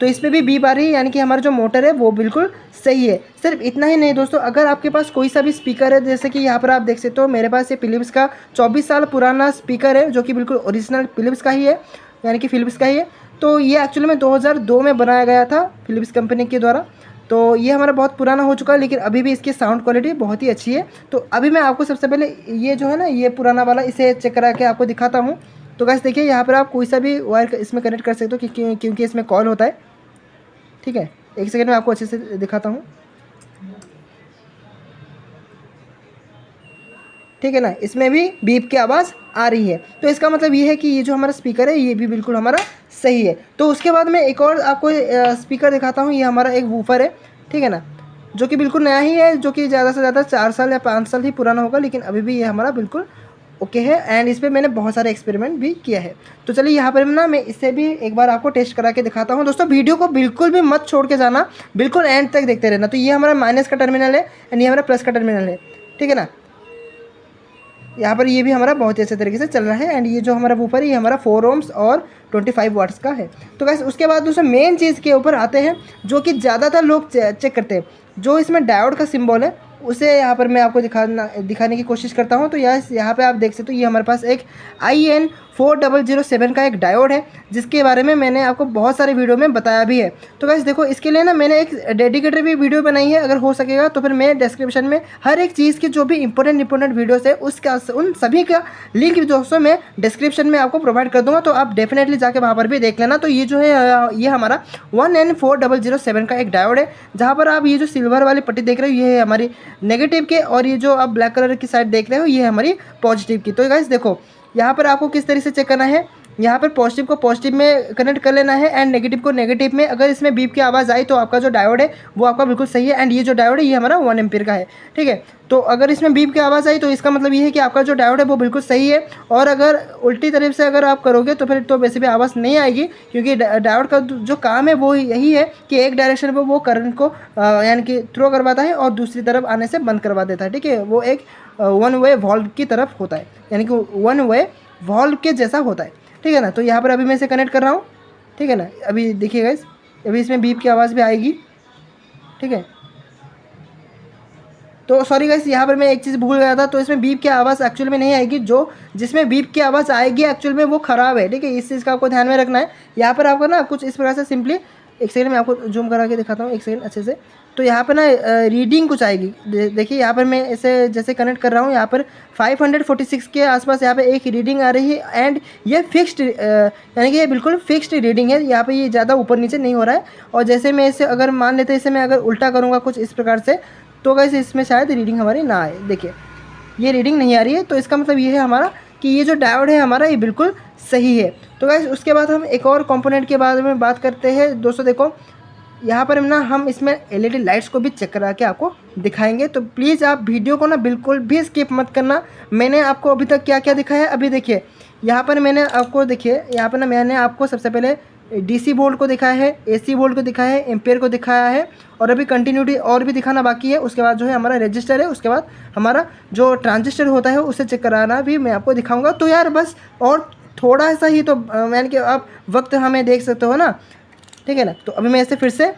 तो इस पर भी बीप आ रही है, यानी कि हमारा जो मोटर है वो बिल्कुल सही है। सिर्फ इतना ही नहीं दोस्तों, अगर आपके पास कोई सा भी स्पीकर है, जैसे कि यहाँ पर आप देख सकते हो मेरे पास ये फिलिप्स का 24 साल पुराना स्पीकर है, जो कि बिल्कुल ओरिजिनल फिलिप्स का ही है, यानी कि फिलिप्स का ही है। तो ये एक्चुअली में 2002 में बनाया गया था फिलिप्स कंपनी के द्वारा। तो ये हमारा बहुत पुराना हो चुका है, लेकिन अभी भी इसकी साउंड क्वालिटी बहुत ही अच्छी है। तो अभी मैं आपको सबसे पहले ये जो है ना, ये पुराना वाला, इसे चेक करा के आपको दिखाता हूँ। तो गाइस देखिए, यहाँ पर आप कोई सा भी वायर इसमें कनेक्ट कर सकते हो, क्योंकि इसमें कॉल होता है। ठीक है, एक सेकेंड में आपको अच्छे से दिखाता हूँ। ठीक है ना, इसमें भी बीप की आवाज़ आ रही है। तो इसका मतलब ये है कि ये जो हमारा स्पीकर है ये भी बिल्कुल हमारा सही है। तो उसके बाद मैं एक और आपको स्पीकर दिखाता हूँ। ये हमारा एक वूफर है, ठीक है ना, जो कि बिल्कुल नया ही है, जो कि ज़्यादा से ज़्यादा 4 साल या 5 साल ही पुराना होगा, लेकिन अभी भी ये हमारा बिल्कुल ओके है। एंड इस पर मैंने बहुत सारे एक्सपेरिमेंट भी किया है। तो चलिए, यहाँ पर ना मैं इससे भी एक बार आपको टेस्ट करा के दिखाता हूँ। दोस्तों वीडियो को बिल्कुल भी मत छोड़ के जाना, बिल्कुल एंड तक देखते रहना। तो ये हमारा माइनस का टर्मिनल है एंड ये हमारा प्लस का टर्मिनल है, ठीक है ना। यहाँ पर ये भी हमारा बहुत ही अच्छे तरीके से चल रहा है। एंड ये जो हमारा वूफर है ये हमारा 4 ohms और 25 वाट्स का है। तो गाइस उसके बाद दोस्तों मेन चीज़ के ऊपर आते हैं, जो कि ज़्यादातर लोग चेक करते हैं। जो इसमें डायोड का सिंबल है उसे यहाँ पर मैं आपको दिखाने की कोशिश करता हूँ। तो यहाँ पे आप देख सकते हो, ये हमारे पास एक IN4007 का एक डायोड है, जिसके बारे में मैंने आपको बहुत सारे वीडियो में बताया भी है। तो गाइस देखो, इसके लिए ना मैंने एक डेडिकेटेड भी वीडियो बनाई है। अगर हो सकेगा तो फिर मैं डिस्क्रिप्शन में हर एक चीज़ की जो भी इंपॉर्टेंट वीडियोस है उसका, उन सभी का लिंक दोस्तों मैं डिस्क्रिप्शन में आपको प्रोवाइड कर दूँगा। तो आप डेफिनेटली जाके वहाँ पर भी देख लेना। तो ये जो है ये हमारा 1N4007 का एक डायोड है, जहाँ पर आप ये जो सिल्वर वाली पट्टी देख रहे हो ये है हमारी नेगेटिव के, और ये जो आप ब्लैक कलर की साइड देख रहे हो ये है हमारी पॉजिटिव की। तो गाइस देखो, यहाँ पर आपको किस तरीके से चेक करना है। यहाँ पर पॉजिटिव को पॉजिटिव में कनेक्ट कर लेना है एंड नेगेटिव को नेगेटिव में। अगर इसमें बीप की आवाज़ आई तो आपका जो डायोड है वो आपका बिल्कुल सही है। एंड ये जो डायोड है ये हमारा 1 एम्पीयर का है, ठीक है। तो अगर इसमें बीप की आवाज़ आई तो इसका मतलब ये है कि आपका जो डायोड है वो बिल्कुल सही है। और अगर उल्टी तरफ से अगर आप करोगे तो फिर तो वैसे भी आवाज़ नहीं आएगी, क्योंकि डायोड का जो काम है वो यही है कि एक डायरेक्शन में वो करंट को यानी कि थ्रो करवाता है और दूसरी तरफ आने से बंद करवा देता है, ठीक है। वो एक 1 वे वॉल्व की तरफ होता है, यानी कि 1 वे वॉल्व के जैसा होता है, ठीक है ना। तो यहाँ पर अभी मैं इसे कनेक्ट कर रहा हूँ, ठीक है ना। अभी देखिएगा, अभी इसमें बीप की आवाज़ भी आएगी, ठीक है। तो सॉरी गाइस, यहाँ पर मैं एक चीज़ भूल गया था। तो इसमें बीप की आवाज़ एक्चुअल में नहीं आएगी, जो जिसमें बीप की आवाज़ आएगी एक्चुअल में वो ख़राब है, ठीक है। इस चीज़ का आपको ध्यान में रखना है। यहाँ पर आपको ना कुछ इस प्रकार से सिंपली, एक सेकंड मैं आपको जूम करा के दिखाता हूँ, एक सेकंड अच्छे से। तो यहाँ पर ना रीडिंग कुछ आएगी, देखिए यहाँ पर मैं इसे जैसे कनेक्ट कर रहा हूँ, यहाँ पर 546 के आसपास यहाँ पे एक रीडिंग आ रही है। एंड ये फिक्स्ड यानी कि ये बिल्कुल फिक्स्ड रीडिंग है, यहाँ पे ये ज़्यादा ऊपर नीचे नहीं हो रहा है। और जैसे मैं इसे अगर मान लेते हैं, इसे मैं अगर उल्टा करूँगा कुछ इस प्रकार से, तो गाइस इसमें शायद रीडिंग हमारी ना आए। देखिए ये रीडिंग नहीं आ रही है, तो इसका मतलब ये है हमारा कि ये जो डायोड है हमारा ये बिल्कुल सही है। तो गाइस उसके बाद हम एक और कंपोनेंट के बारे में बात करते हैं। दोस्तों देखो, यहाँ पर ना हम इसमें एलईडी लाइट्स को भी चेक करा के आपको दिखाएंगे, तो प्लीज़ आप वीडियो को ना बिल्कुल भी स्किप मत करना। मैंने आपको अभी तक क्या क्या दिखाया है, अभी देखिए यहाँ पर मैंने आपको, देखिए यहाँ पर ना मैंने आपको सबसे पहले डीसी वोल्ट को दिखाया है, एसी वोल्ट को दिखाया है, एम्पेयर को दिखाया है, और अभी कंटिन्यूटी और भी दिखाना बाकी है। उसके बाद जो है हमारा रजिस्टर है, उसके बाद हमारा जो ट्रांजिस्टर होता है उसे चेक कराना भी मैं आपको दिखाऊंगा। तो यार बस और थोड़ा सा ही, तो यानी कि आप वक्त हमें देख सकते हो ना, ठीक है ना। तो अभी मैं इसे फिर से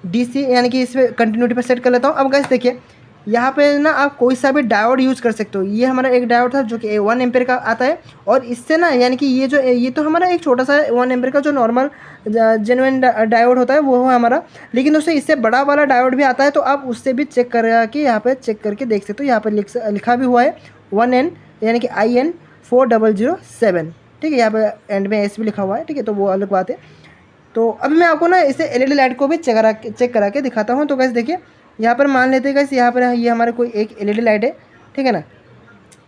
डीसी यानी कि इस पर कंटिन्यूटी पर सेट कर लेता हूँ। अब गाइस देखिए, यहाँ पे ना आप कोई सा भी डायोड यूज़ कर सकते हो। ये हमारा एक डायोड था जो कि 1 एम्पेयर का आता है, और इससे ना यानी कि ये तो हमारा एक छोटा सा 1 एम्पेयर का जो नॉर्मल जेन्युइन डायोड होता है वो है हमारा। लेकिन उससे इससे बड़ा वाला डायोड भी आता है, तो आप उससे भी चेक करके यहाँ पे चेक करके देख सकते हो। यहाँ पर लिखा भी हुआ है 1N यानी कि IN 4007, ठीक है। यहाँ पर एंड में एस भी लिखा हुआ है, ठीक है, तो वो अलग बात है। तो अभी मैं आपको ना इसे एलईडी लाइट को भी चेक करा के दिखाता हूँ। तो गैस देखिए, यहाँ पर मान लेते हैं गैस, यहाँ पर ये हमारे कोई एक एलईडी लाइट है, ठीक है ना,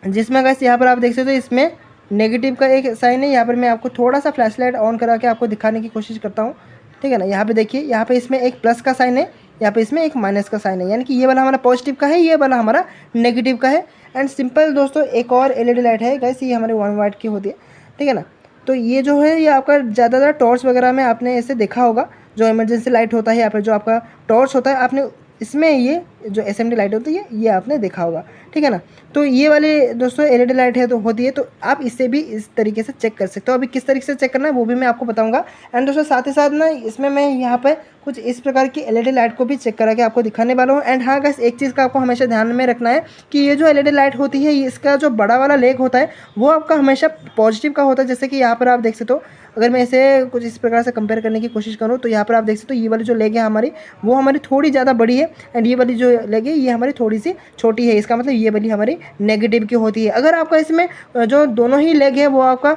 जिसमें गैस यहाँ पर आप देख सकते हो इसमें नेगेटिव का एक साइन है। यहाँ पर मैं आपको थोड़ा सा फ्लैश लाइट ऑन करा के आपको दिखाने की कोशिश करता हूँ, ठीक है ना। यहाँ पे देखिए, यहाँ पे इसमें एक प्लस का साइन है, यहाँ पे इसमें एक माइनस का साइन है, यानी कि ये वाला हमारा पॉजिटिव का है, ये वाला हमारा नेगेटिव का है। एंड सिंपल दोस्तों, एक और एलईडी लाइट है गैस, ये हमारे 1 वाट की होती है, ठीक है ना। तो ये जो है ये आपका ज़्यादातर टॉर्च वगैरह में आपने इसे देखा होगा, जो इमरजेंसी लाइट होता है या फिर जो आपका टॉर्च होता है, आपने इसमें ये जो एसएमडी लाइट होती है ये आपने देखा होगा, ठीक है ना। तो ये वाले दोस्तों एलईडी लाइट है तो होती है, तो आप इससे भी इस तरीके से चेक कर सकते हो। अभी किस तरीके से चेक करना है वो भी मैं आपको बताऊंगा। एंड दोस्तों साथ ही साथ ना इसमें मैं यहाँ पर कुछ इस प्रकार की एलईडी लाइट को भी चेक करा के आपको दिखाने वाला हूँ। एंड हाँ गाइस, एक चीज़ का आपको हमेशा ध्यान में रखना है कि ये जो एलईडी लाइट होती है इसका जो बड़ा वाला लेग होता है वो आपका हमेशा पॉजिटिव का होता है। जैसे कि यहाँ पर आप देख सकते हो, अगर मैं इसे कुछ इस प्रकार से कंपेयर करने की कोशिश करूँ तो यहाँ पर आप देख सकते हो ये वाली जो लेग है हमारी, वो हमारी थोड़ी ज़्यादा बड़ी है, एंड ये वाली जो लेग है ये हमारी थोड़ी सी छोटी है। इसका मतलब ये वाली हमारी नेगेटिव की होती है। अगर आपका इसमें जो दोनों ही लेग है वो आपका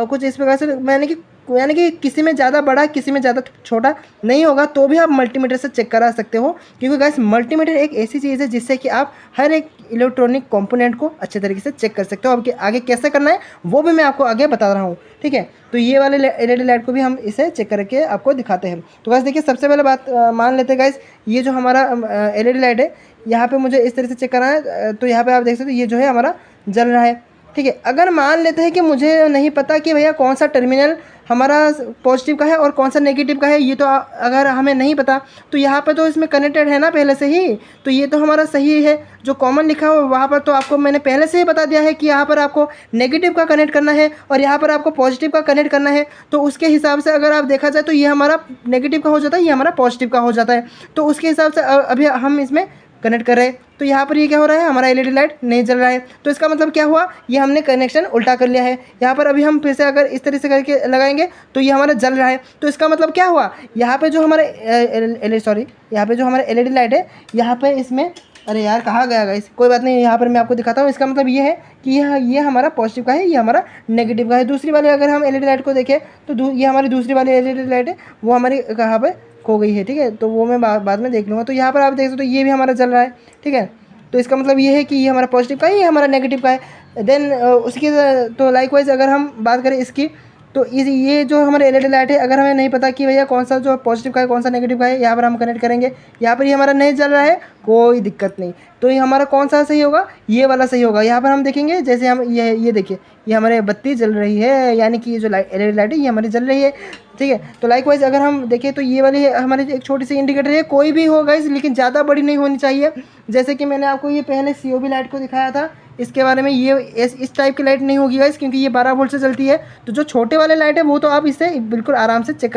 कुछ इस प्रकार से यानी कि किसी में ज़्यादा बड़ा किसी में ज़्यादा छोटा नहीं होगा, तो भी आप मल्टीमीटर से चेक करा सकते हो। क्योंकि गाइस मल्टीमीटर एक ऐसी चीज़ है जिससे कि आप हर एक इलेक्ट्रॉनिक कंपोनेंट को अच्छे तरीके से चेक कर सकते हो। अब आगे कैसे करना है वो भी मैं आपको आगे बता रहा हूँ, ठीक है। तो ये वाले एलईडी लाइट को भी हम इसे चेक करके आपको दिखाते हैं। तो गाइस देखिए, सबसे पहले बात मान लेते हैं गाइस, ये जो हमारा एलईडी लाइट है यहाँ पे मुझे इस तरह से चेक करना है। तो यहाँ पे आप देख सकते हो ये जो है हमारा जल रहा है, ठीक है। अगर मान लेते हैं कि मुझे नहीं पता कि भैया कौन सा टर्मिनल हमारा पॉजिटिव का है और कौन सा नेगेटिव का है, ये तो अगर हमें नहीं पता, तो यहाँ पर तो इसमें कनेक्टेड है ना पहले से ही, तो ये तो हमारा सही है। जो कॉमन लिखा हो वहाँ पर तो आपको मैंने पहले से ही बता दिया है कि यहाँ पर आपको नेगेटिव का कनेक्ट करना है और यहाँ पर आपको पॉजिटिव का कनेक्ट करना है। तो उसके हिसाब से अगर आप देखा जाए तो ये हमारा नेगेटिव का हो जाता है, ये हमारा पॉजिटिव का हो जाता है। तो उसके हिसाब से अभी हम इसमें कनेक्ट कर रहे हैं। तो यहाँ पर ये क्या हो रहा है, हमारा एलईडी लाइट नहीं जल रहा है। तो इसका मतलब क्या हुआ, ये हमने कनेक्शन उल्टा कर लिया है। यहाँ पर अभी हम फिर से अगर इस तरह से करके लगाएंगे तो ये हमारा जल रहा है। तो इसका मतलब क्या हुआ, यहाँ पे जो हमारा यहाँ पे जो हमारा एलईडी लाइट है यहाँ पे इसमें, अरे यार कहाँ गया गाइस, कोई बात नहीं, यहाँ पर मैं आपको दिखाता हूँ। इसका मतलब ये है कि ये हमारा पॉजिटिव का है, ये हमारा नेगेटिव का है। दूसरी वाली अगर हम एलईडी लाइट को देखें तो ये हमारी दूसरी वाली एलईडी लाइट है, वो हमारी कहाँ पर खो गई है, ठीक है। तो वो मैं बाद में देख लूँगा। तो यहाँ पर आप देख सकते हो ये भी हमारा जल रहा है, ठीक है। तो इसका मतलब ये है कि ये हमारा पॉजिटिव का है, ये हमारा नेगेटिव का है। देन उसकी तो लाइकवाइज अगर हम बात करें इसकी, तो ये जो हमारे एलईडी लाइट है, अगर हमें नहीं पता कि भैया कौन सा जो पॉजिटिव का है कौन सा नेगेटिव का है, यहाँ पर हम कनेक्ट करेंगे। यहाँ पर ये हमारा नहीं जल रहा है, कोई दिक्कत नहीं। तो ये हमारा कौन सा सही होगा, ये वाला सही होगा। यहाँ पर हम देखेंगे, जैसे हम ये देखिए, ये हमारे बत्ती जल रही है, यानी कि ये जो एलईडी लाइट है ये हमारी जल रही है, ठीक है। तो लाइकवाइज अगर हम देखें तो ये वाली हमारी एक छोटी सी इंडिकेटर है, कोई भी हो गाइस, लेकिन ज़्यादा बड़ी नहीं होनी चाहिए। जैसे कि मैंने आपको ये पहले सीओबी लाइट को दिखाया था, इसके बारे में ये इस टाइप की लाइट नहीं होगी गाइस, क्योंकि ये 12 वोल्ट से चलती है। तो जो छोटे वाले लाइट है वो तो आप इससे बिल्कुल आराम से चेक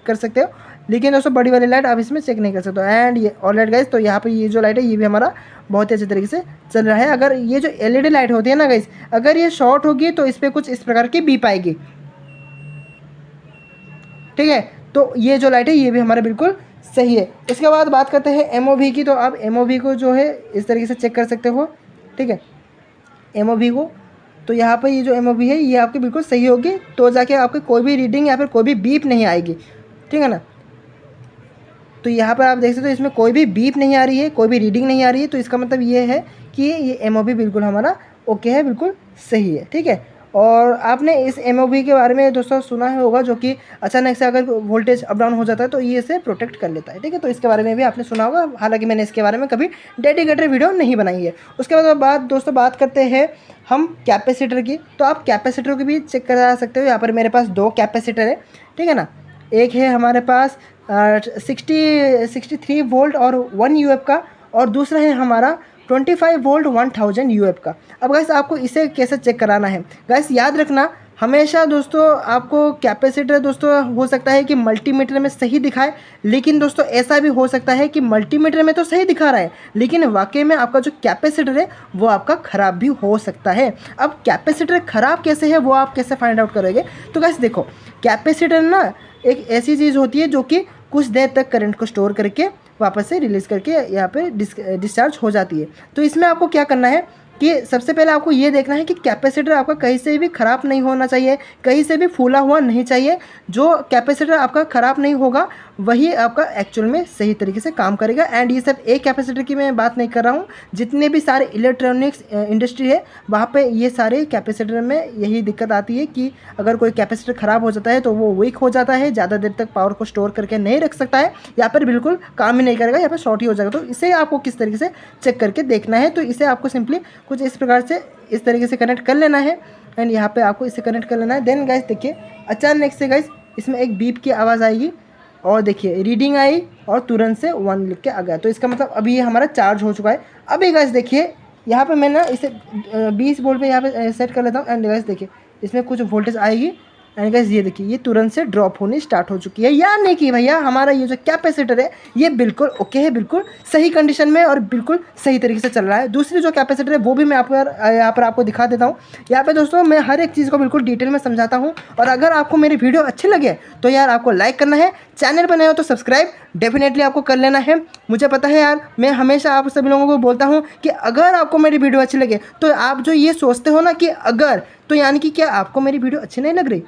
कर सकते हो। लेकिन दोस्तों बड़ी वाली लाइट आप इसमें चेक नहीं कर सकते। एंड ये ऑलराइट गाइस, तो यहाँ पे ये जो लाइट है ये भी हमारा बहुत ही अच्छे तरीके से चल रहा है। अगर ये जो एलईडी लाइट होती है ना गाइस, अगर ये शॉर्ट होगी तो इस पर कुछ इस प्रकार की बीप आएगी, ठीक है। तो ये जो लाइट है ये भी हमारा बिल्कुल सही है। इसके बाद बात करते हैं एमओवी की। तो आप एमओवी को जो है इस तरीके से चेक कर सकते हो, ठीक है, एमओवी को। तो यहाँ पर ये जो एमओवी है ये आपकी बिल्कुल सही होगी, तो जाके आपकी कोई भी रीडिंग या फिर कोई भी बीप नहीं आएगी, ठीक है ना। तो यहाँ पर आप देख सकते हो इसमें कोई भी बीप नहीं आ रही है, कोई भी रीडिंग नहीं आ रही है। तो इसका मतलब ये है कि ये एमओवी बिल्कुल हमारा ओके है, बिल्कुल सही है, ठीक है। और आपने इस एमओवी के बारे में दोस्तों सुना ही होगा, जो कि अचानक से अगर वोल्टेज अप डाउन हो जाता है तो ये इसे प्रोटेक्ट कर लेता है, ठीक है। तो इसके बारे में भी आपने सुना होगा, हालांकि मैंने इसके बारे में कभी डेडिकेटेड वीडियो नहीं बनाई है। उसके बाद दोस्तों बात करते हैं हम कैपेसिटर की। तो आप कैपेसिटर को भी चेक करा सकते हो। यहाँ पर मेरे पास 2 कैपेसिटर है, ठीक है ना। एक है हमारे पास 63 वोल्ट और 1 यूएफ का, और दूसरा है हमारा 25 वोल्ट 1000 यूएफ का। अब गाइस आपको इसे कैसे चेक कराना है, गाइस याद रखना हमेशा दोस्तों, आपको कैपेसिटर दोस्तों हो सकता है कि मल्टीमीटर में सही दिखाए, लेकिन दोस्तों ऐसा भी हो सकता है कि मल्टीमीटर में तो सही दिखा रहा है, लेकिन वाकई में आपका जो कैपेसिटर है वो आपका ख़राब भी हो सकता है। अब कैपेसिटर ख़राब कैसे है वो आप कैसे फाइंड आउट करोगे? तो गाइस देखो, कैपेसिटर ना एक ऐसी चीज़ होती है जो कि कुछ देर तक करंट को स्टोर करके वापस से रिलीज़ करके यहाँ पे डिस्चार्ज हो जाती है। तो इसमें आपको क्या करना है कि सबसे पहले आपको ये देखना है कि कैपेसिटर आपका कहीं से भी ख़राब नहीं होना चाहिए, कहीं से भी फूला हुआ नहीं चाहिए। जो कैपेसिटर आपका ख़राब नहीं होगा वही आपका एक्चुअल में सही तरीके से काम करेगा। एंड ये सब एक कैपेसिटर की मैं बात नहीं कर रहा हूँ, जितने भी सारे इलेक्ट्रॉनिक्स इंडस्ट्री है वहाँ पे ये सारे कैपेसिटर में यही दिक्कत आती है कि अगर कोई कैपेसिटर ख़राब हो जाता है तो वो वीक हो जाता है, ज़्यादा देर तक पावर को स्टोर करके नहीं रख सकता है, या फिर बिल्कुल काम ही नहीं करेगा, या फिर शॉर्ट ही हो जाएगा। तो इसे आपको किस तरीके से चेक करके देखना है, तो इसे आपको सिंपली कुछ इस प्रकार से इस तरीके से कनेक्ट कर लेना है। एंड यहाँ पे आपको इसे कनेक्ट कर लेना है। देन गाइस देखिए, अचानक से गाइस इसमें एक बीप की आवाज़ आएगी, और देखिए रीडिंग आई और तुरंत से 1 लिख के आ गया। तो इसका मतलब अभी ये हमारा चार्ज हो चुका है। अभी गाइस देखिए यहाँ पे मैं ना इसे 20 वोल्ट पे यहाँ पे सेट कर लेता हूँ। एंड गाइस देखिए इसमें कुछ वोल्टेज आएगी, एंड गाइस ये देखिए ये तुरंत से ड्रॉप होनी स्टार्ट हो चुकी है। यानी कि भैया हमारा ये जो कैपेसिटर है ये बिल्कुल ओके है, बिल्कुल सही कंडीशन में और बिल्कुल सही तरीके से चल रहा है। दूसरी जो कैपेसिटर है वो भी मैं यहाँ पर आपको दिखा देता हूँ। यहाँ पे दोस्तों मैं हर एक चीज़ को बिल्कुल डिटेल में समझाता हूँ। और अगर आपको मेरी वीडियो अच्छी लगे तो यार आपको लाइक करना है, चैनल पर नए हो तो सब्सक्राइब डेफिनेटली आपको कर लेना है। मुझे पता है यार, मैं हमेशा आप सभी लोगों को बोलता हूँ कि अगर आपको मेरी वीडियो अच्छी लगे तो आप जो ये सोचते हो ना कि अगर, तो यानी कि क्या आपको मेरी वीडियो अच्छी नहीं लग रही?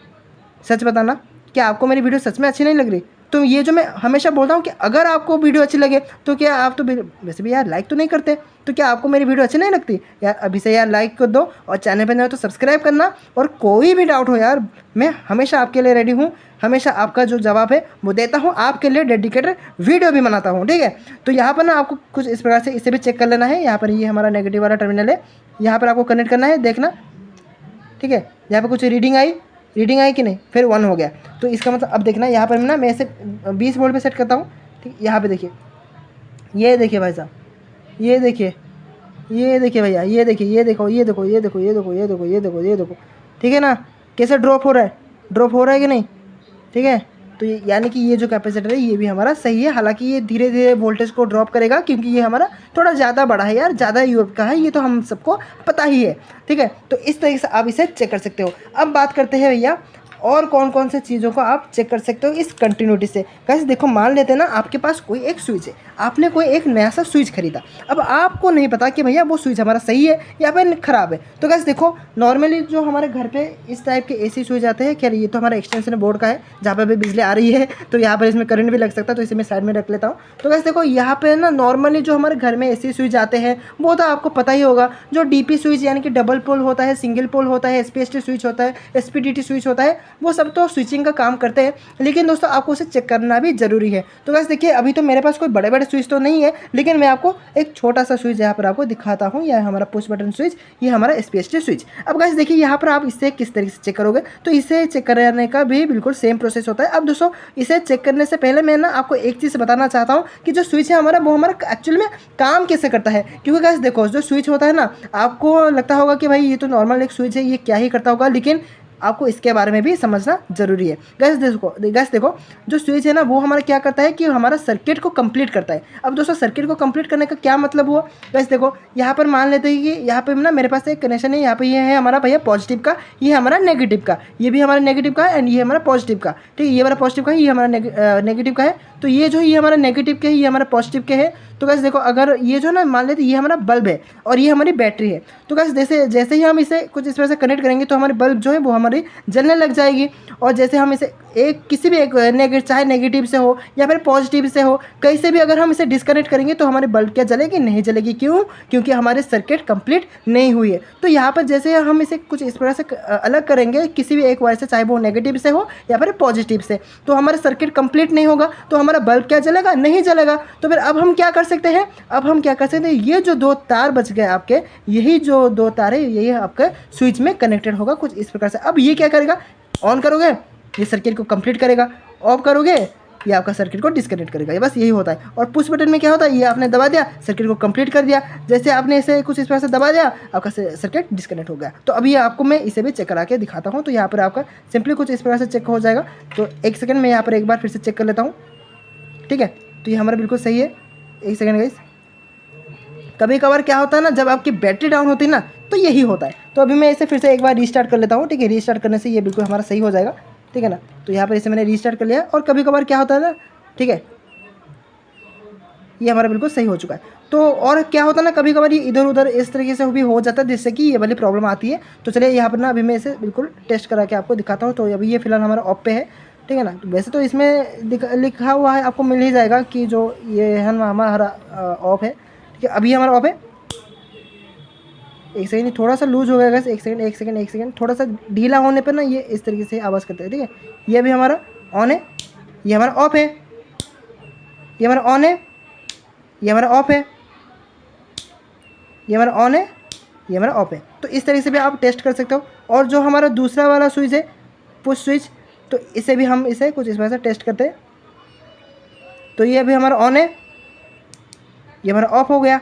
सच बताना, क्या आपको मेरी वीडियो सच में अच्छी नहीं लग रही? तो ये जो मैं हमेशा बोलता हूँ कि अगर आपको वीडियो अच्छी लगे तो क्या आप तो वैसे भी यार लाइक तो नहीं करते, तो क्या आपको मेरी वीडियो अच्छी नहीं लगती? यार अभी से यार लाइक कर दो, और चैनल पर नए हो तो सब्सक्राइब करना। और कोई भी डाउट हो यार, मैं हमेशा आपके लिए रेडी हूँ, हमेशा आपका जो जवाब है वो देता हूँ, आपके लिए डेडिकेटेड वीडियो भी बनाता हूँ, ठीक है। तो यहाँ पर ना आपको कुछ इस प्रकार से इसे भी चेक कर लेना है। यहाँ पर ये हमारा नेगेटिव वाला टर्मिनल है, यहाँ पर आपको कनेक्ट करना है, देखना, ठीक है। यहाँ पर कुछ रीडिंग आई कि नहीं, फिर 1 हो गया। तो इसका मतलब अब देखना, यहाँ पर ना मैं इसे 20 वोल्ट पे सेट करता हूँ, ठीक। यहाँ पे देखिए, ये देखिए भाई साहब, ये देखिए भैया, ये देखिए, ये देखो, ठीक है ना, कैसे ड्रॉप हो रहा है कि नहीं, ठीक है। तो यानी कि ये जो कैपेसिटर है ये भी हमारा सही है। हालांकि ये धीरे धीरे वोल्टेज को ड्रॉप करेगा, क्योंकि ये हमारा थोड़ा ज़्यादा बड़ा है यार, ज़्यादा यूएफ का है, ये तो हम सबको पता ही है, ठीक है। तो इस तरीके से आप इसे चेक कर सकते हो। अब बात करते हैं भैया और कौन कौन से चीज़ों को आप चेक कर सकते हो इस कंटिन्यूटी से। गाइस देखो, मान लेते हैं ना आपके पास कोई एक स्विच है, आपने कोई एक नया सा स्विच खरीदा। अब आपको नहीं पता कि भैया वो स्विच हमारा सही है या फिर ख़राब है। तो गाइस देखो, नॉर्मली जो हमारे घर पे इस टाइप के एसी स्विच आते हैं, खैर ये तो हमारा एक्सटेंशन बोर्ड का है जहाँ पर भी बिजली आ रही है, तो यहाँ पर इसमें करंट भी लग सकता है, तो इसे मैं साइड में रख लेता हूँ। तो गाइस देखो, यहाँ पर ना नॉर्मली जो हमारे घर में एसी स्विच आते हैं वो तो आपको पता ही होगा, जो डीपी स्विच यानी कि डबल पोल होता है, सिंगल पोल होता है, एसपीएसटी स्विच होता है, एसपीडीटी स्विच होता है, वो सब तो स्विचिंग का काम करते हैं। लेकिन दोस्तों आपको उसे चेक करना भी ज़रूरी है। तो गाइस देखिए, अभी तो मेरे पास कोई बड़े बड़े स्विच तो नहीं है, लेकिन मैं आपको एक छोटा सा स्विच यहाँ पर आपको दिखाता हूँ। यह हमारा पुश बटन स्विच, ये हमारा एसपीएसटी स्विच। अब गाइस देखिए, यहाँ पर आप इसे किस तरीके से चेक करोगे, तो इसे चेक करने का भी बिल्कुल सेम प्रोसेस होता है। अब दोस्तों, इसे चेक करने से पहले मैं ना आपको एक चीज़ बताना चाहता हूँ कि जो स्विच है हमारा, वो हमारा एक्चुअल में काम कैसे करता है। क्योंकि गाइस देखो, जो स्विच होता है ना, आपको लगता होगा कि भाई ये तो नॉर्मल एक स्विच है, ये क्या ही करता होगा, लेकिन आपको इसके बारे में भी समझना जरूरी है। गैस देखो जो स्विच है ना वो हमारा क्या करता है कि हमारा सर्किट को कंप्लीट करता है। अब दोस्तों सर्किट को कंप्लीट करने का क्या मतलब हुआ, गैस देखो यहाँ पर मान लेते हैं कि यहाँ पे ना मेरे पास एक कनेक्शन है, यहाँ पे ये है हमारा भैया पॉजिटिव का, ये हमारा नेगेटिव का, ये भी हमारा नेगेटिव का है एंड ये हमारा पॉजिटिव का, ठीक है, ये हमारा पॉजिटिव का है, ये हमारा नेगेटिव का है। तो ये जो ये हमारा नेगेटिव के है, ये हमारा पॉजिटिव के है। तो गैस देखो अगर ये जो ना मान लेते ये हमारा बल्ब है और ये हमारी बैटरी है, तो गैस जैसे जैसे ही हम इसे कुछ इस तरह से कनेक्ट करेंगे तो हमारी बल्ब जो है वो हमारी जलने लग जाएगी। और जैसे हम इसे किसी भी एक चाहे नेगेटिव से हो या फिर पॉजिटिव से हो, कहीं से भी अगर हम इसे डिस्कनेक्ट करेंगे तो हमारी बल्ब क्या जलेगी, नहीं जलेगी। क्यों? क्योंकि हमारे सर्किट कंप्लीट नहीं हुई है। तो यहाँ पर जैसे हम इसे कुछ इस तरह से अलग करेंगे किसी भी एक वायर से, चाहे वो नेगेटिव से हो या फिर पॉजिटिव से, तो हमारा सर्किट कंप्लीट नहीं होगा, तो हमारा बल्ब क्या जलेगा, नहीं जलेगा। तो फिर अब हम क्या कर सकते हैं, अब हम क्या कर सकते हैं, ये जो दो तार बच गए आपके, यही जो दो तार है यही आपका स्विच में कनेक्टेड होगा कुछ इस प्रकार से। अब ये क्या करेगा, ऑन करोगे ये सर्किट को कंप्लीट करेगा, ऑफ करोगे ये आपका सर्किट को डिस्कनेक्ट करेगा। ये बस यही होता है। और पुश बटन में क्या होता है, ये आपने दबा दिया सर्किट को कंप्लीट कर दिया, जैसे आपने इसे कुछ इस तरह से दबा दिया आपका सर्किट डिस्कनेक्ट हो गया। तो अभी आपको मैं इसे भी चेक करा के दिखाता हूँ। तो यहाँ पर आपका सिंपली कुछ इस प्रकार से चेक हो जाएगा। तो एक सेकंड में यहाँ पर एक बार फिर से चेक कर लेता हूँ, ठीक है। तो ये हमारा बिल्कुल सही है। एक सेकंड गाइस, कभी कभार क्या होता है ना, जब आपकी बैटरी डाउन होती है ना तो यही होता है। तो अभी मैं इसे फिर से एक बार रीस्टार्ट कर लेता हूँ, ठीक है। रीस्टार्ट करने से ये बिल्कुल हमारा सही हो जाएगा, ठीक है ना। तो यहाँ पर इसे मैंने रीस्टार्ट कर लिया। और कभी कभार क्या होता है ना, ठीक है, ये हमारा बिल्कुल सही हो चुका है। तो और क्या होता है ना, कभी कभार ये इधर उधर इस तरीके से भी हो जाता है जिससे कि ये वाली प्रॉब्लम आती है। तो चलिए यहाँ पर ना अभी मैं इसे बिल्कुल टेस्ट करा के आपको दिखाता हूँ। तो अभी ये फिलहाल हमारा ऑफ पे है, ठीक है ना। तो वैसे तो इसमें लिखा हुआ है, आपको मिल ही जाएगा कि जो ये है ना हमारा ऑफ है, ठीक है। अभी हमारा ऑफ है। एक सेकंड, थोड़ा सा लूज हो गया गैस, एक सेकंड, थोड़ा सा ढीला होने पर ना ये इस तरीके से आवाज़ करते हैं, ठीक है। ये अभी हमारा ऑन है, ये हमारा ऑफ है, ये हमारा ऑन है, ये हमारा ऑफ है, ये हमारा ऑन है, ये हमारा ऑफ है। तो इस तरीके से भी आप टेस्ट कर सकते हो। और जो हमारा दूसरा वाला स्विच है पुश स्विच, तो इसे भी हम इसे कुछ इस तरह से टेस्ट करते हैं। तो ये अभी हमारा ऑन है, ये हमारा ऑफ हो गया,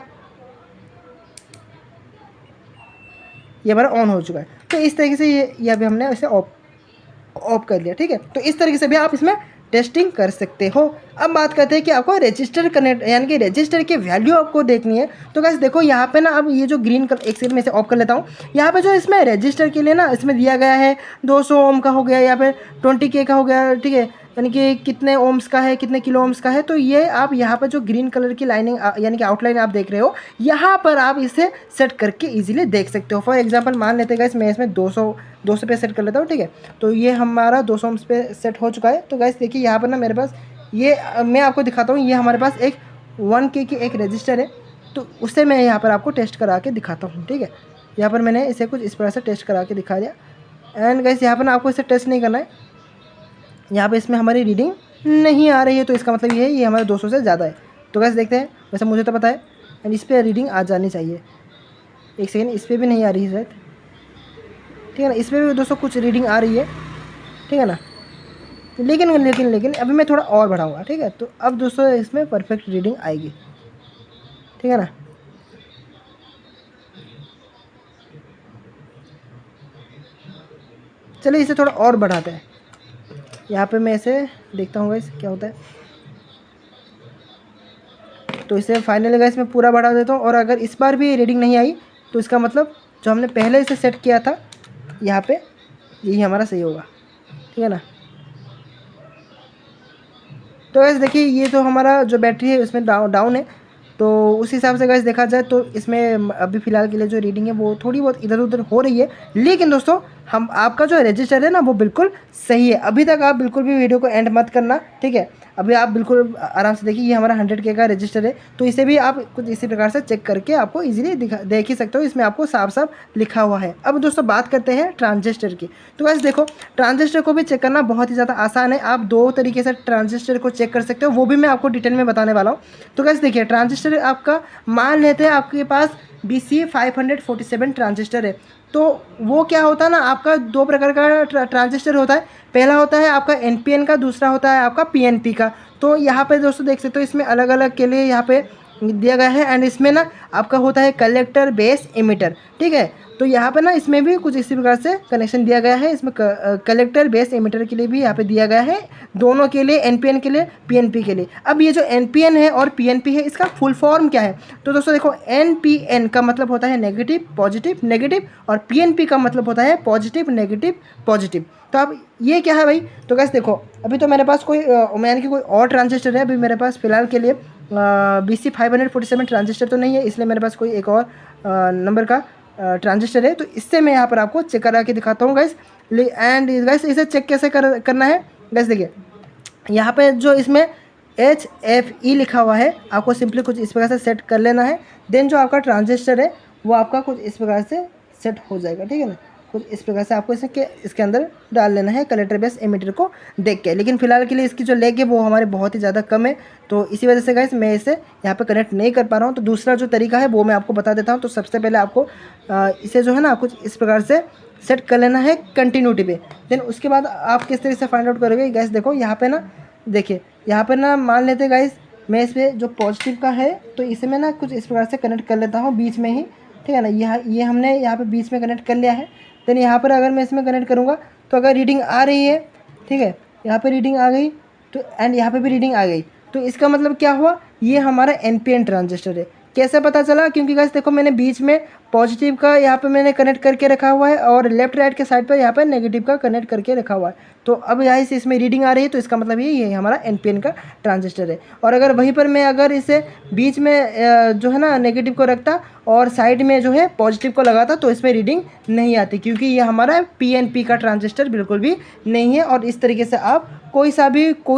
ये हमारा ऑन हो चुका है। तो इस तरीके से ये अभी हमने इसे ऑफ कर लिया, ठीक है। तो इस तरीके से भी आप इसमें टेस्टिंग कर सकते हो। अब बात करते हैं कि आपको रजिस्टर कनेक्ट यानी कि रजिस्टर की वैल्यू आपको देखनी है। तो गाइस देखो यहाँ पे ना, अब ये जो ग्रीन कलर, एक सेकंड में इसे ऑफ कर लेता हूँ। यहाँ पे जो इसमें रजिस्टर के लिए ना इसमें दिया गया है 200 ओम का हो गया या फिर 20K का हो गया, ठीक है, यानी कि कितने ओम्स का है, कितने किलो ओम्स का है। तो ये आप यहाँ पर जो ग्रीन कलर की लाइनिंग यानी कि आउटलाइन आप देख रहे हो, यहाँ पर आप इसे सेट करके इजीली देख सकते हो। फॉर एग्जांपल मान लेते हैं गाइस मैं इसमें 200 पे सेट कर लेता हूँ, ठीक है। तो ये हमारा 200 ओम्स पे सेट हो चुका है। तो गाइस देखिए यहाँ पर ना मेरे पास ये मैं आपको दिखाता हूँ, ये हमारे पास एक 1K की एक रजिस्टर है। तो उससे मैं यहाँ पर आपको टेस्ट करा के दिखाता हूँ, ठीक है। यहाँ पर मैंने इसे कुछ इस तरह से टेस्ट करा के दिखा दिया। एंड गाइस यहाँ पर ना आपको इसे टेस्ट नहीं करना है, यहाँ पे इसमें हमारी रीडिंग नहीं आ रही है, तो इसका मतलब ये है ये हमारे 200 से ज़्यादा है। तो कैसे देखते हैं, वैसे मुझे तो पता है एंड इस पर रीडिंग आ जानी चाहिए। एक सेकेंड, इस पर भी नहीं आ रही है शायद, ठीक है ना। इस पर भी 200 कुछ रीडिंग आ रही है, ठीक है ना। लेकिन अभी मैं थोड़ा और बढ़ाऊँगा, ठीक है। तो अब 200 इसमें परफेक्ट रीडिंग आएगी, ठीक है ना। चलिए इसे थोड़ा और बढ़ाते हैं। यहाँ पे मैं इसे देखता हूँ गाइस क्या होता है। तो इसे फाइनली गाइस मैं पूरा बढ़ा देता हूँ। और अगर इस बार भी रीडिंग नहीं आई तो इसका मतलब जो हमने पहले इसे सेट किया था यहाँ पे, यही हमारा सही होगा, ठीक है ना। तो गाइस देखिए ये तो हमारा जो बैटरी है उसमें डाउन है। तो उस हिसाब से गाइस देखा जाए तो इसमें अभी फ़िलहाल के लिए जो रीडिंग है वो थोड़ी बहुत इधर उधर हो रही है। लेकिन दोस्तों हम आपका जो रजिस्टर है ना वो बिल्कुल सही है। अभी तक आप बिल्कुल भी वीडियो को एंड मत करना, ठीक है। अभी आप बिल्कुल आराम से देखिए, ये हमारा 100K का रजिस्टर है। तो इसे भी आप कुछ इसी प्रकार से चेक करके आपको इजीली देख ही सकते हो, इसमें आपको साफ साफ लिखा हुआ है। अब दोस्तों बात करते हैं ट्रांजिस्टर की। तो वैसे देखो ट्रांजिस्टर को भी चेक करना बहुत ही ज़्यादा आसान है। आप 2 तरीके से ट्रांजिस्टर को चेक कर सकते हो, वो भी मैं आपको डिटेल में बताने वाला हूँ। तो वैसे देखिए ट्रांजिस्टर आपका मान लेते हैं आपके पास BC547 ट्रांजिस्टर है। तो वो क्या होता है ना, आपका 2 प्रकार का ट्रांजिस्टर होता है। पहला होता है आपका NPN का, दूसरा होता है आपका PNP का। तो यहाँ पे दोस्तों देख सकते हो इसमें अलग अलग के लिए यहाँ पे दिया गया है। एंड इसमें ना आपका होता है कलेक्टर, बेस, इमिटर, ठीक है। तो यहाँ पे ना इसमें भी कुछ इसी प्रकार से कनेक्शन दिया गया है। इसमें कलेक्टर बेस एमिटर के लिए भी यहाँ पे दिया गया है, दोनों के लिए, एनपीएन के लिए, पीएनपी के लिए। अब ये जो एनपीएन है और पीएनपी है, इसका फुल फॉर्म क्या है? तो दोस्तों देखो, एनपीएन का मतलब होता है नेगेटिव पॉजिटिव नेगेटिव, और पीएनपी का मतलब होता है पॉजिटिव नेगेटिव पॉजिटिव। तो अब ये क्या है भाई? तो गैस देखो, अभी तो मेरे पास कोई यानी कि कोई और ट्रांजिस्टर है अभी मेरे पास फिलहाल के लिए, BC547 ट्रांजिस्टर तो नहीं है, इसलिए मेरे पास कोई एक और नंबर का ट्रांजिस्टर है। तो इससे मैं यहाँ पर आपको चेक करा के दिखाता हूँ गाइस। एंड गाइस इसे चेक कैसे करना है गाइस, देखिए यहाँ पे जो इसमें HFE लिखा हुआ है, आपको सिंपली कुछ इस प्रकार से सेट कर लेना है। देन जो आपका ट्रांजिस्टर है वो आपका कुछ इस प्रकार से सेट हो जाएगा, ठीक है ना। कुछ इस प्रकार से आपको इसके अंदर डाल लेना है कलेक्टर बेस एमिटर को देख के। लेकिन फिलहाल के लिए इसकी जो लेग है वो हमारे बहुत ही ज़्यादा कम है, तो इसी वजह से गाइस मैं इसे यहाँ पे कनेक्ट नहीं कर पा रहा हूँ। तो दूसरा जो तरीका है वो मैं आपको बता देता हूँ। तो सबसे पहले आपको इसे जो है ना कुछ इस प्रकार से सेट कर लेना है कंटिन्यूटी पे। देन उसके बाद आप किस तरीके से फाइंड आउट करोगे गाइस, देखो यहाँ पे ना, देखिए यहाँ पर ना मान लेते गाइस, मैं इस पर जो पॉजिटिव का है तो इसे मैं ना कुछ इस प्रकार से कनेक्ट कर लेता हूँ बीच में ही, ठीक है ना। ये हमने यहाँ पे बीच में कनेक्ट कर लिया है। देन यहाँ पर अगर मैं इसमें कनेक्ट करूँगा तो अगर रीडिंग आ रही है, ठीक है, यहाँ पे रीडिंग आ गई, तो एंड यहाँ पे भी रीडिंग आ गई, तो इसका मतलब क्या हुआ? ये हमारा एनपीएन ट्रांजिस्टर है। कैसे पता चला? क्योंकि गाइस देखो, मैंने बीच में पॉजिटिव का यहाँ पे मैंने कनेक्ट करके रखा हुआ है और लेफ्ट राइट के साइड पर यहाँ पर नेगेटिव का कनेक्ट करके रखा हुआ है। तो अब यहाँ से इसमें रीडिंग आ रही है, तो इसका मतलब ये हमारा एनपीएन का ट्रांजिस्टर है। और अगर वहीं पर मैं अगर इसे बीच में जो है ना नेगेटिव को रखता और साइड में जो है पॉजिटिव को लगाता, तो इसमें रीडिंग नहीं आती, क्योंकि ये हमारा पीएनपी का ट्रांजिस्टर बिल्कुल भी नहीं है। और इस तरीके से आप कोई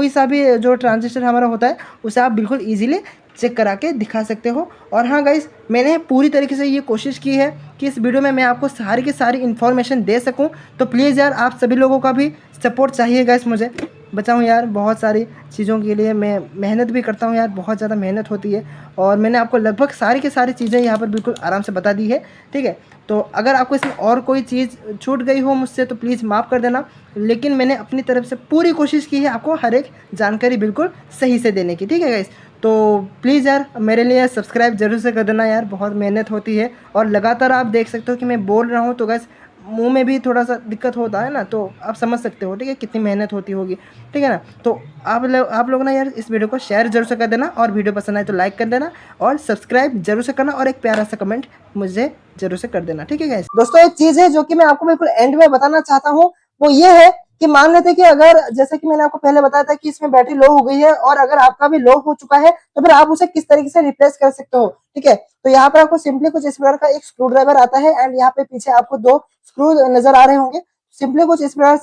सा भी जो ट्रांजिस्टर हमारा होता है उसे आप बिल्कुल ईजिली चेक करा के दिखा सकते हो। और हाँ गाइस, मैंने पूरी तरीके से ये कोशिश की है कि इस वीडियो में मैं आपको सारी की सारी इन्फॉर्मेशन दे सकूं। तो प्लीज़ यार, आप सभी लोगों का भी सपोर्ट चाहिए गाइस मुझे। बचाऊँ यार, बहुत सारी चीज़ों के लिए मैं मेहनत भी करता हूँ यार, बहुत ज़्यादा मेहनत होती है। और मैंने आपको लगभग सारी की सारी चीज़ें यहाँ पर बिल्कुल आराम से बता दी है, ठीक है। तो अगर आपको इसमें और कोई चीज़ छूट गई हो मुझसे तो प्लीज़ माफ़ कर देना, लेकिन मैंने अपनी तरफ से पूरी कोशिश की है आपको हर एक जानकारी बिल्कुल सही से देने की, ठीक है गाइस। तो प्लीज़ यार, मेरे लिए सब्सक्राइब जरूर से कर देना यार, बहुत मेहनत होती है। और लगातार आप देख सकते हो कि मैं बोल रहा हूँ तो गाइस मुंह में भी थोड़ा सा दिक्कत होता है ना, तो आप समझ सकते हो, ठीक है, कितनी मेहनत होती होगी, ठीक है ना। तो आप लोग ना यार इस वीडियो को शेयर जरूर से कर देना, और वीडियो पसंद आए तो लाइक कर देना, और सब्सक्राइब जरूर से करना, और एक प्यारा सा कमेंट मुझे जरूर से कर देना, ठीक है गाइस। दोस्तों एक चीज़ है जो कि मैं आपको बिल्कुल एंड में बताना चाहता हूँ, वो ये है कि मान लेते कि अगर, जैसे कि मैंने आपको पहले बताया था कि इसमें बैटरी लो हो गई है, और अगर आपका भी लो हो चुका है, तो फिर आप उसे किस तरीके से रिप्लेस कर सकते हो, ठीक है। तो यहाँ पर आपको सिंपली कुछ इस प्रकार का एक स्क्रू ड्राइवर आता है, एंड यहाँ पे पीछे आपको 2 स्क्रू नजर आ रहे होंगे। सिंपली कुछ इस प्रकार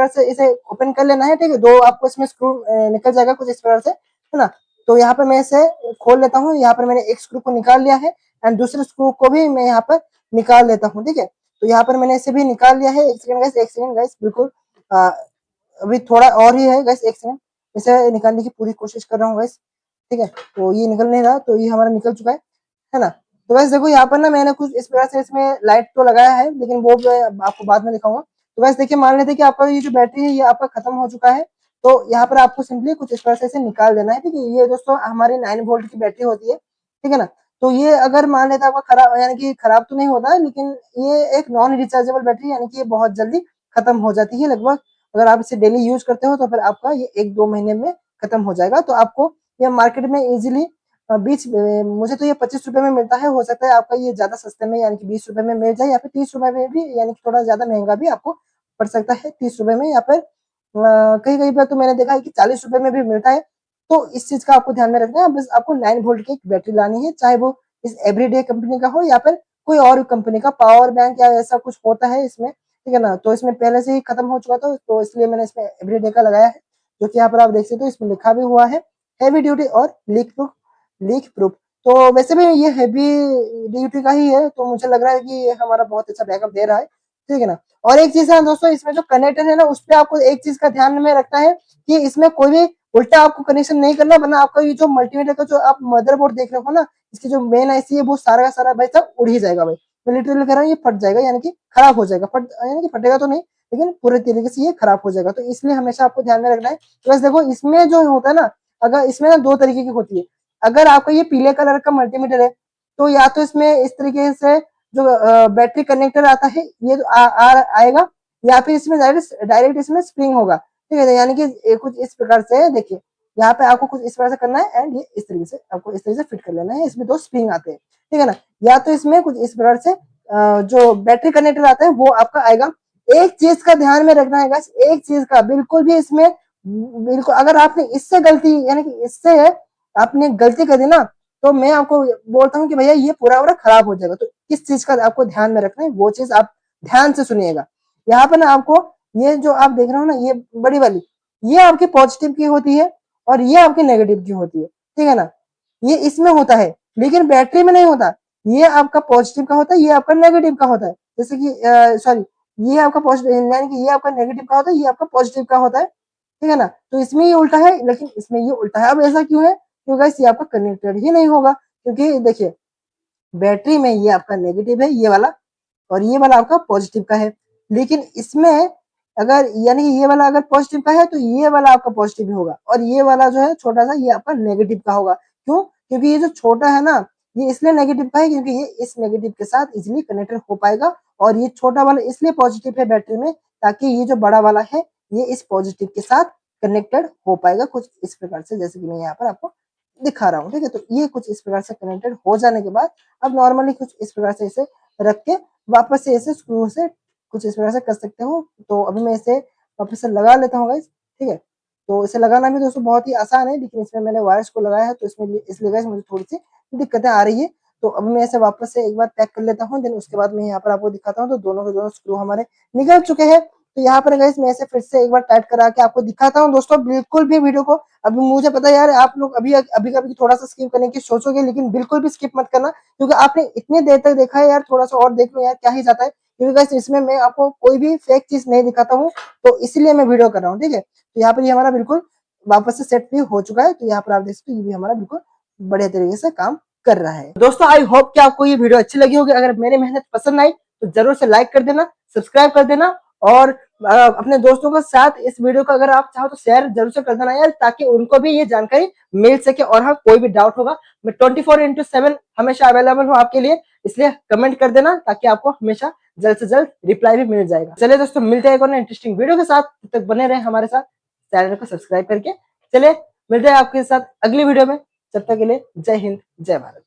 से इसे ओपन कर लेना है, ठीक है। 2 आपको इसमें स्क्रू निकल जाएगा कुछ इस प्रकार से, है ना। तो यहाँ पर मैं इसे खोल लेता हूँ। यहाँ पर मैंने एक स्क्रू को निकाल लिया है, एंड दूसरे स्क्रू को भी मैं यहाँ पर निकाल लेता हूँ, ठीक है। तो यहाँ पर मैंने इसे भी निकाल लिया है। एक सेकंड गाइस, बिल्कुल अभी थोड़ा और ही है गाइस, एक सेकंड। इसे निकालने की पूरी कोशिश कर रहा हूँ गाइस, ठीक है। तो ये निकल नहीं रहा, तो ये हमारा निकल चुका है ना। तो गाइस देखो, यहाँ पर ना मैंने कुछ इस प्रकार से इसमें लाइट तो लगाया है, लेकिन वो मैं आपको बाद में दिखाऊंगा। तो गाइस देखिए, मान लेते हैं कि आपका ये जो बैटरी है ये आपका खत्म हो चुका है। तो यहाँ पर आपको सिंपली कुछ इस प्रकार से इसे निकाल देना है, ठीक है। ये दोस्तों हमारी 9 वोल्ट की बैटरी होती है, ठीक है ना। तो ये अगर मान लेते आपका खराब, यानी कि खराब तो नहीं होता है, लेकिन ये एक नॉन रिचार्जेबल बैटरी, यानी कि ये बहुत जल्दी खत्म हो जाती है। लगभग अगर आप इसे डेली यूज करते हो तो फिर आपका ये 1-2 महीने में खत्म हो जाएगा। तो आपको ये मार्केट में इजीली मुझे तो ये 25 रुपए में मिलता है। हो सकता है आपका ये ज्यादा सस्ते में, यानी कि 20 रुपए में मिल जाए, या फिर 30 रुपए में भी, यानी कि थोड़ा ज्यादा महंगा भी आपको पड़ सकता है 30 रुपए में, या फिर कहीं कहीं पर तो मैंने देखा है कि 40 रुपए में भी मिलता है। तो इस चीज का आपको ध्यान में रखना है। बस आपको 9 वोल्ट की एक बैटरी लानी है, चाहे वो इस एवरीडे कंपनी का हो या फिर कोई और कंपनी का पावर बैंक या ऐसा कुछ होता है इसमें, ठीक है ना। तो इसमें पहले से ही खत्म हो चुका था, तो इसलिए मैंने इसमें एवरीडे का लगाया है, जो कि यहाँ पर आप देख सकते हो इसमें लिखा भी हुआ है हैवी ड्यूटी और लीक प्रूफ। तो वैसे भी ये हैवी ड्यूटी का ही है, तो मुझे लग रहा है कि ये हमारा बहुत अच्छा बैकअप दे रहा है, ठीक है ना। और एक चीज है दोस्तों, इसमें जो कनेक्टर है ना, उस पर आपको एक चीज का ध्यान में रखना है कि इसमें कोई भी उल्टा आपको कनेक्शन नहीं करना, वरना आपका ये जो मल्टीमीटर का जो आप मदरबोर्ड देख रहे हो ना, इसकी जो मेन आईसी है वो सारा का सारा भाई सब उड़ ही जाएगा भाई। मैं लिटरली कह रहा हूँ, ये फट जाएगा, यानी कि खराब हो जाएगा। यानी कि फटेगा तो नहीं, लेकिन पूरे तरीके से ये खराब हो जाएगा। तो इसलिए हमेशा आपको ध्यान में रखना है। तो बस देखो, इसमें जो होता है ना, अगर इसमें ना 2 तरीके की होती है। अगर आपका ये पीले कलर का मल्टीमीटर है, तो या तो इसमें इस तरीके से जो बैटरी कनेक्टर आता है ये तो आएगा, या फिर इसमें डायरेक्ट इसमें स्प्रिंग होगा, ठीक है। यानी कि कुछ इस प्रकार से देखिए, यहाँ पे आपको कुछ इस प्रकार से करना है एंड ये इस तरीके से आपको इस तरीके से फिट कर लेना है। इसमें 2 स्प्रिंग आते हैं, ठीक है ना। या तो इसमें कुछ इस प्रकार से जो बैटरी कनेक्टर आता है वो आपका आएगा। एक चीज का ध्यान में रखना है गाइस, एक चीज का बिल्कुल भी इसमें बिल्कुल अगर आपने इससे गलती यानी कि इससे आपने गलती कर दी ना, तो मैं आपको बोलता हूँ कि भैया ये पूरा खराब हो जाएगा। तो किस चीज का आपको ध्यान में रखना है वो चीज आप ध्यान से सुनिएगा। यहाँ पर ना आपको ये जो आप देख रहे हो ना, ये बड़ी वाली, ये आपकी पॉजिटिव की होती है और ये आपकी नेगेटिव की होती है, ठीक है ना। ये इसमें होता है लेकिन बैटरी में नहीं होता। ये आपका पॉजिटिव का होता है, ये आपका नेगेटिव का होता है। जैसे कि सॉरी, ये आपका पॉजिटिव यानी कि ये आपका नेगेटिव का होता है, ये आपका पॉजिटिव का होता है, ठीक है ना। तो इसमें ये उल्टा है लेकिन इसमें ये उल्टा है। अब ऐसा क्यों है? क्योंकि गाइस ये आपका कनेक्टेड ही नहीं होगा, क्योंकि देखिए बैटरी में ये आपका नेगेटिव है ये वाला, और ये वाला आपका पॉजिटिव का है। लेकिन इसमें अगर यानी कि ये वाला अगर पॉजिटिव का है तो ये वाला आपका पॉजिटिव ही होगा, और ये वाला जो है छोटा सा ये आपका नेगेटिव का होगा। क्यों? क्योंकि ये जो छोटा है ना, ये इसलिए नेगेटिव का है क्योंकि ये इस नेगेटिव के साथ इजिली कनेक्टेड हो पाएगा, और ये छोटा वाला इसलिए पॉजिटिव है बैटरी में ताकि ये जो बड़ा वाला है ये इस पॉजिटिव के साथ कनेक्टेड हो पाएगा, कुछ इस प्रकार से जैसे कि मैं यहाँ पर आपको दिखा रहा हूँ, ठीक है। तो ये कुछ इस प्रकार से कनेक्टेड हो जाने के बाद अब नॉर्मली कुछ इस प्रकार से इसे रख के वापस से इसे स्क्रू से कुछ इस प्रकार से कर सकते हो। तो अभी मैं इसे वापस से लगा लेता हूँ गाइस, ठीक है। तो इसे लगाना भी दोस्तों बहुत ही आसान है, लेकिन इसमें मैंने वायर्स को लगाया है तो इसमें इसलिए गाइस मुझे थोड़ी सी दिक्कतें आ रही है। तो अब मैं इसे वापस से एक बार पैक कर लेता हूँ, देन उसके बाद मैं यहाँ पर आपको दिखाता हूँ। तो दोनों के दोनों स्क्रू हमारे निकल चुके हैं। तो यहाँ पर गाइस मैं इसे फिर से एक बार टाइट करा के आपको दिखाता हूँ। दोस्तों बिल्कुल भी वीडियो को, अभी मुझे पता है यार आप लोग अभी अभी कभी थोड़ा सा स्किप करने की सोचोगे, लेकिन बिल्कुल भी स्किप मत करना, क्योंकि आपने इतनी देर तक देखा है यार, थोड़ा सा और देख लो यार क्या ही जाता है। क्योंकि गाइस इसमें मैं आपको कोई भी फेक चीज नहीं दिखाता हूँ, तो इसलिए मैं वीडियो कर रहा हूँ, ठीक है। तो यहाँ पर ये हमारा बिल्कुल वापस से सेट भी हो चुका है। तो यहाँ पर आप देख सकते हो ये भी हमारा बिल्कुल बढ़िया तरीके से काम कर रहा है। दोस्तों आई होप कि आपको ये वीडियो अच्छी लगी होगी। अगर मेरी मेहनत पसंद आई तो जरूर से लाइक कर देना, सब्सक्राइब कर देना, और अपने दोस्तों के साथ इस वीडियो को अगर आप चाहो तो शेयर जरूर से कर देना यार, ताकि उनको भी ये जानकारी मिल सके। और हाँ, कोई भी डाउट होगा मैं 24/7 हमेशा अवेलेबल हूँ आपके लिए, इसलिए कमेंट कर देना ताकि आपको हमेशा जल्द से जल्द रिप्लाई भी मिल जाएगा। चलिए दोस्तों मिलते हैं एक और इंटरेस्टिंग वीडियो के साथ, तब तक बने रहे हमारे साथ, चैनल को सब्सक्राइब करके। चलिए मिलते हैं आपके साथ अगली वीडियो में, तब तक के लिए जय हिंद जय भारत।